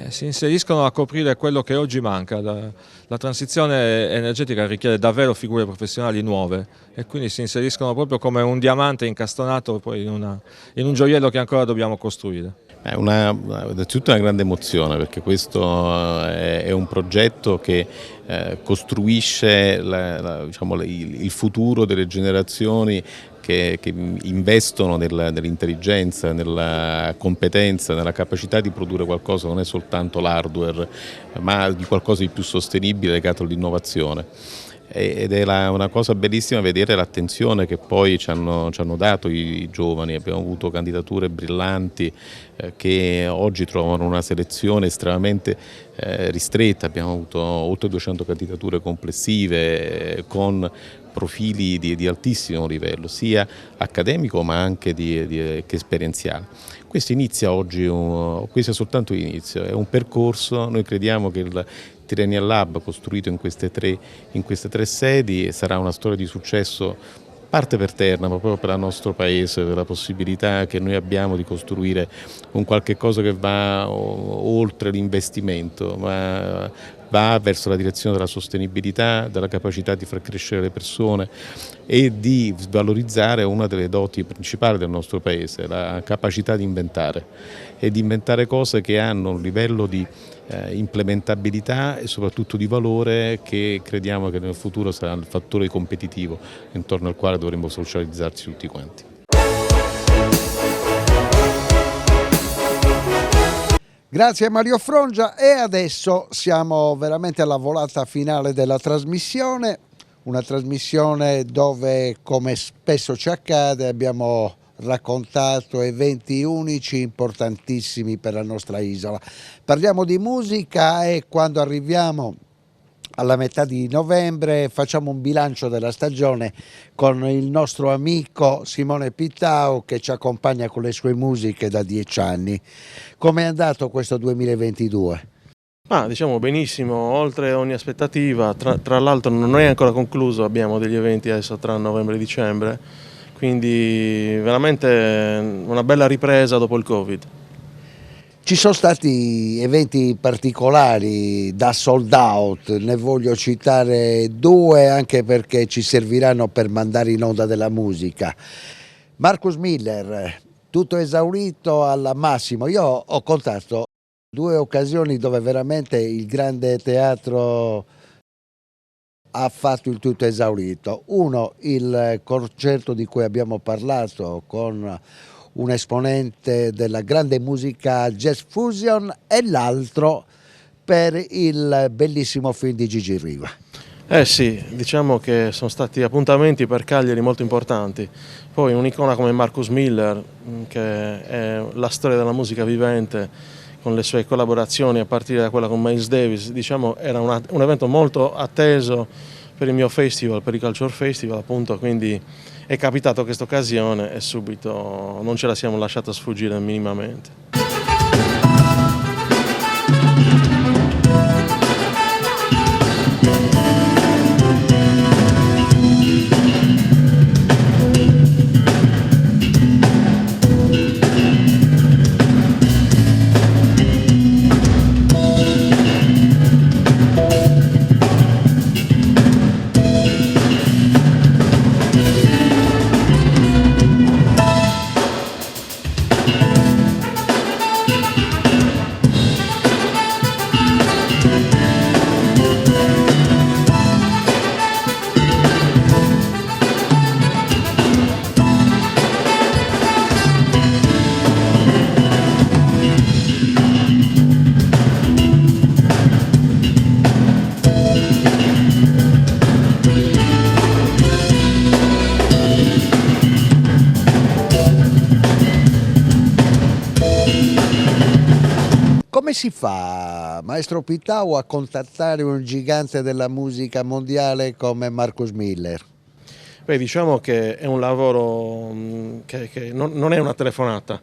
Si inseriscono a coprire quello che oggi manca. La transizione energetica richiede davvero figure professionali nuove e quindi si inseriscono proprio come un diamante incastonato poi in un gioiello che ancora dobbiamo costruire.
È tutta una grande emozione, perché questo è un progetto che costruisce il futuro delle generazioni che investono nell'intelligenza, nella competenza, nella capacità di produrre qualcosa, non è soltanto l'hardware, ma di qualcosa di più sostenibile legato all'innovazione. Ed è una cosa bellissima vedere l'attenzione che poi ci hanno dato i giovani. Abbiamo avuto candidature brillanti che oggi trovano una selezione estremamente ristretta. Abbiamo avuto oltre 200 candidature complessive con profili di altissimo livello, sia accademico ma anche che esperienziale. Questo inizia oggi, questo è soltanto l'inizio, è un percorso. Noi crediamo che il Tyrrhenian Lab, costruito in queste tre sedi, sarà una storia di successo parte per terra, ma proprio per il nostro paese, per la possibilità che noi abbiamo di costruire un qualche cosa che va oltre l'investimento, ma va verso la direzione della sostenibilità, della capacità di far crescere le persone e di valorizzare una delle doti principali del nostro paese, la capacità di inventare e di inventare cose che hanno un livello di implementabilità e soprattutto di valore che crediamo che nel futuro sarà il fattore competitivo intorno al quale dovremo socializzarci tutti quanti.
Grazie a Mario Frongia e adesso siamo veramente alla volata finale della trasmissione, una trasmissione dove, come spesso ci accade, abbiamo raccontato eventi unici importantissimi per la nostra isola. Parliamo di musica e quando arriviamo alla metà di novembre facciamo un bilancio della stagione con il nostro amico Simone Pittau che ci accompagna con le sue musiche da 10 anni. Come è andato questo 2022?
Diciamo benissimo, oltre ogni aspettativa, tra l'altro non è ancora concluso, abbiamo degli eventi adesso tra novembre e dicembre, quindi veramente una bella ripresa dopo il Covid.
Ci sono stati eventi particolari da sold out, ne voglio citare 2 anche perché ci serviranno per mandare in onda della musica. Marcus Miller, tutto esaurito al massimo, io ho contato 2 occasioni dove veramente il grande teatro ha fatto il tutto esaurito. Uno, il concerto di cui abbiamo parlato con un esponente della grande musica jazz fusion e l'altro per il bellissimo film di Gigi Riva.
Sì, diciamo che sono stati appuntamenti per Cagliari molto importanti. Poi un'icona come Marcus Miller, che è la storia della musica vivente, con le sue collaborazioni a partire da quella con Miles Davis, diciamo era un evento molto atteso per il mio festival, per il Culture Festival appunto, quindi è capitato questa occasione e subito non ce la siamo lasciata sfuggire minimamente.
Come si fa, maestro Pittau, a contattare un gigante della musica mondiale come Marcus Miller?
Beh, diciamo che è un lavoro che non è una telefonata.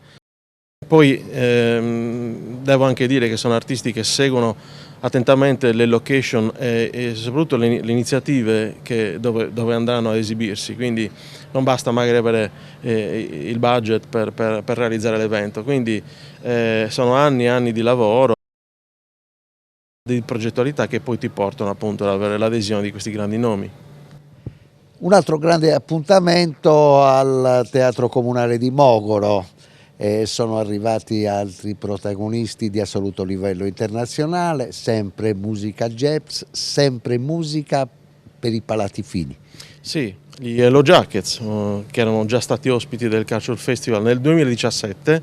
Poi devo anche dire che sono artisti che seguono attentamente le location e soprattutto le iniziative dove andranno a esibirsi, quindi non basta magari avere il budget per realizzare l'evento, quindi sono anni e anni di lavoro, di progettualità che poi ti portano appunto ad avere l'adesione di questi grandi nomi.
Un altro grande appuntamento al Teatro Comunale di Mogoro. Sono arrivati altri protagonisti di assoluto livello internazionale, sempre musica jazz, sempre musica per i palati fini.
Sì, gli Yellow Jackets, che erano già stati ospiti del Culture Festival nel 2017,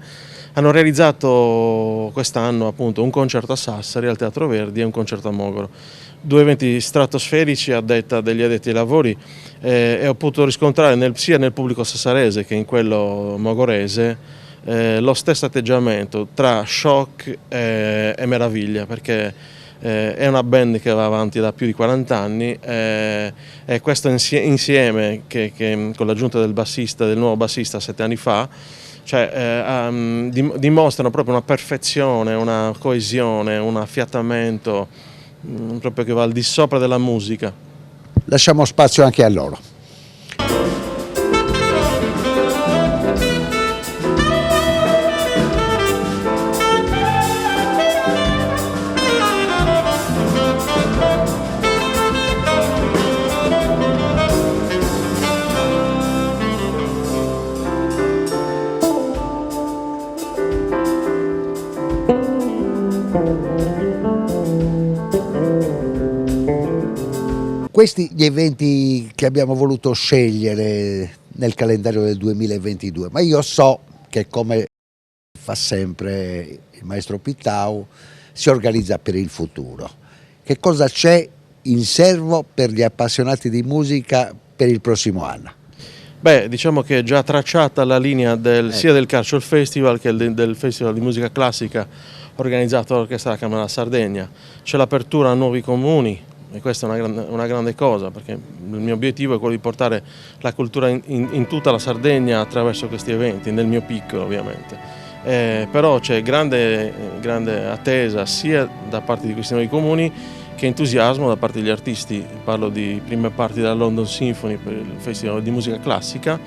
hanno realizzato quest'anno appunto un concerto a Sassari al Teatro Verdi e un concerto a Mogoro. 2 eventi stratosferici a detta degli addetti ai lavori e ho potuto riscontrare sia nel pubblico sassarese che in quello mogorese lo stesso atteggiamento tra shock e meraviglia, perché è una band che va avanti da più di 40 anni e questo insieme che con l'aggiunta del nuovo bassista 7 anni fa, dimostrano proprio una perfezione, una coesione, un affiatamento proprio che va al di sopra della musica.
Lasciamo spazio anche a loro. Questi gli eventi che abbiamo voluto scegliere nel calendario del 2022, ma io so che, come fa sempre il maestro Pittau, si organizza per il futuro. Che cosa c'è in serbo per gli appassionati di musica per il prossimo anno?
Beh, diciamo che è già tracciata la linea sia del Cultural Festival che del Festival di musica classica organizzato dall'Orchestra della Camera della Sardegna. C'è l'apertura a nuovi comuni e questa è una grande cosa, perché il mio obiettivo è quello di portare la cultura in tutta la Sardegna attraverso questi eventi, nel mio piccolo ovviamente. Però c'è grande attesa sia da parte di questi nuovi comuni che entusiasmo da parte degli artisti. Parlo di prime parti della London Symphony per il Festival di musica classica,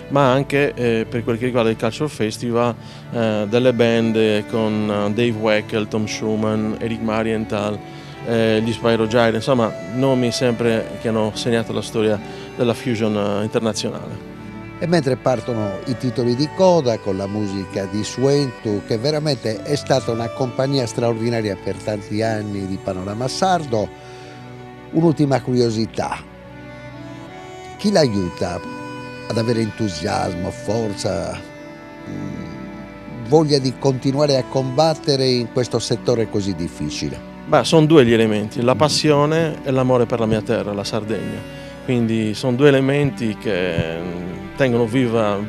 ma anche per quel che riguarda il Cultural Festival, delle band con Dave Weckl, Tom Schumann, Eric Marienthal, gli Spyro Gyra, insomma nomi sempre che hanno segnato la storia della fusion internazionale.
E mentre partono i titoli di coda con la musica di Suentu, che veramente è stata una compagnia straordinaria per tanti anni di Panorama Sardo, un'ultima curiosità: chi l'aiuta ad avere entusiasmo, forza, voglia di continuare a combattere in questo settore così difficile?
Beh, sono due gli elementi, la passione e l'amore per la mia terra, la Sardegna. Quindi sono due elementi che tengono viva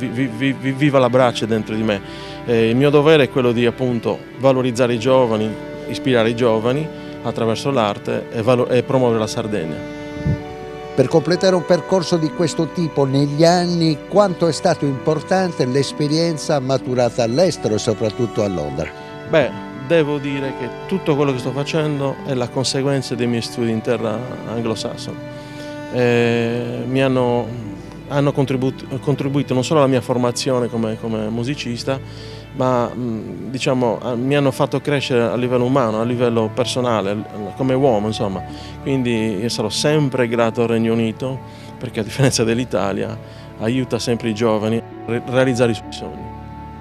la brace dentro di me. Il mio dovere è quello di appunto valorizzare i giovani, ispirare i giovani attraverso l'arte e promuovere la Sardegna.
Per completare un percorso di questo tipo negli anni, quanto è stato importante l'esperienza maturata all'estero e soprattutto a Londra? Beh,
devo dire che tutto quello che sto facendo è la conseguenza dei miei studi in terra anglosassone. Mi hanno contribuito non solo alla mia formazione come musicista, ma diciamo, mi hanno fatto crescere a livello umano, a livello personale, come uomo, insomma. Quindi io sarò sempre grato al Regno Unito, perché a differenza dell'Italia aiuta sempre i giovani a realizzare i suoi sogni.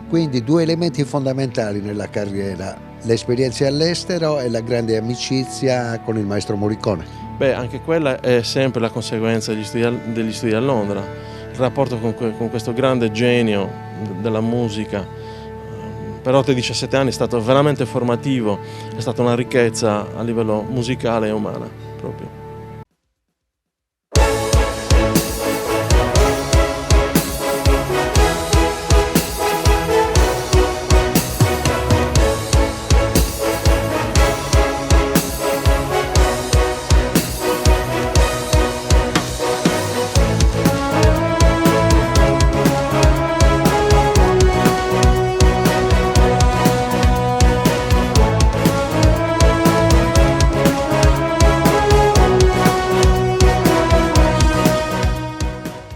Quindi due elementi fondamentali nella carriera: l'esperienza all'estero e la grande amicizia con il maestro Morricone.
Beh, anche quella è sempre la conseguenza degli studi a Londra. Il rapporto con questo grande genio della musica per oltre 17 anni è stato veramente formativo, è stata una ricchezza a livello musicale e umana proprio.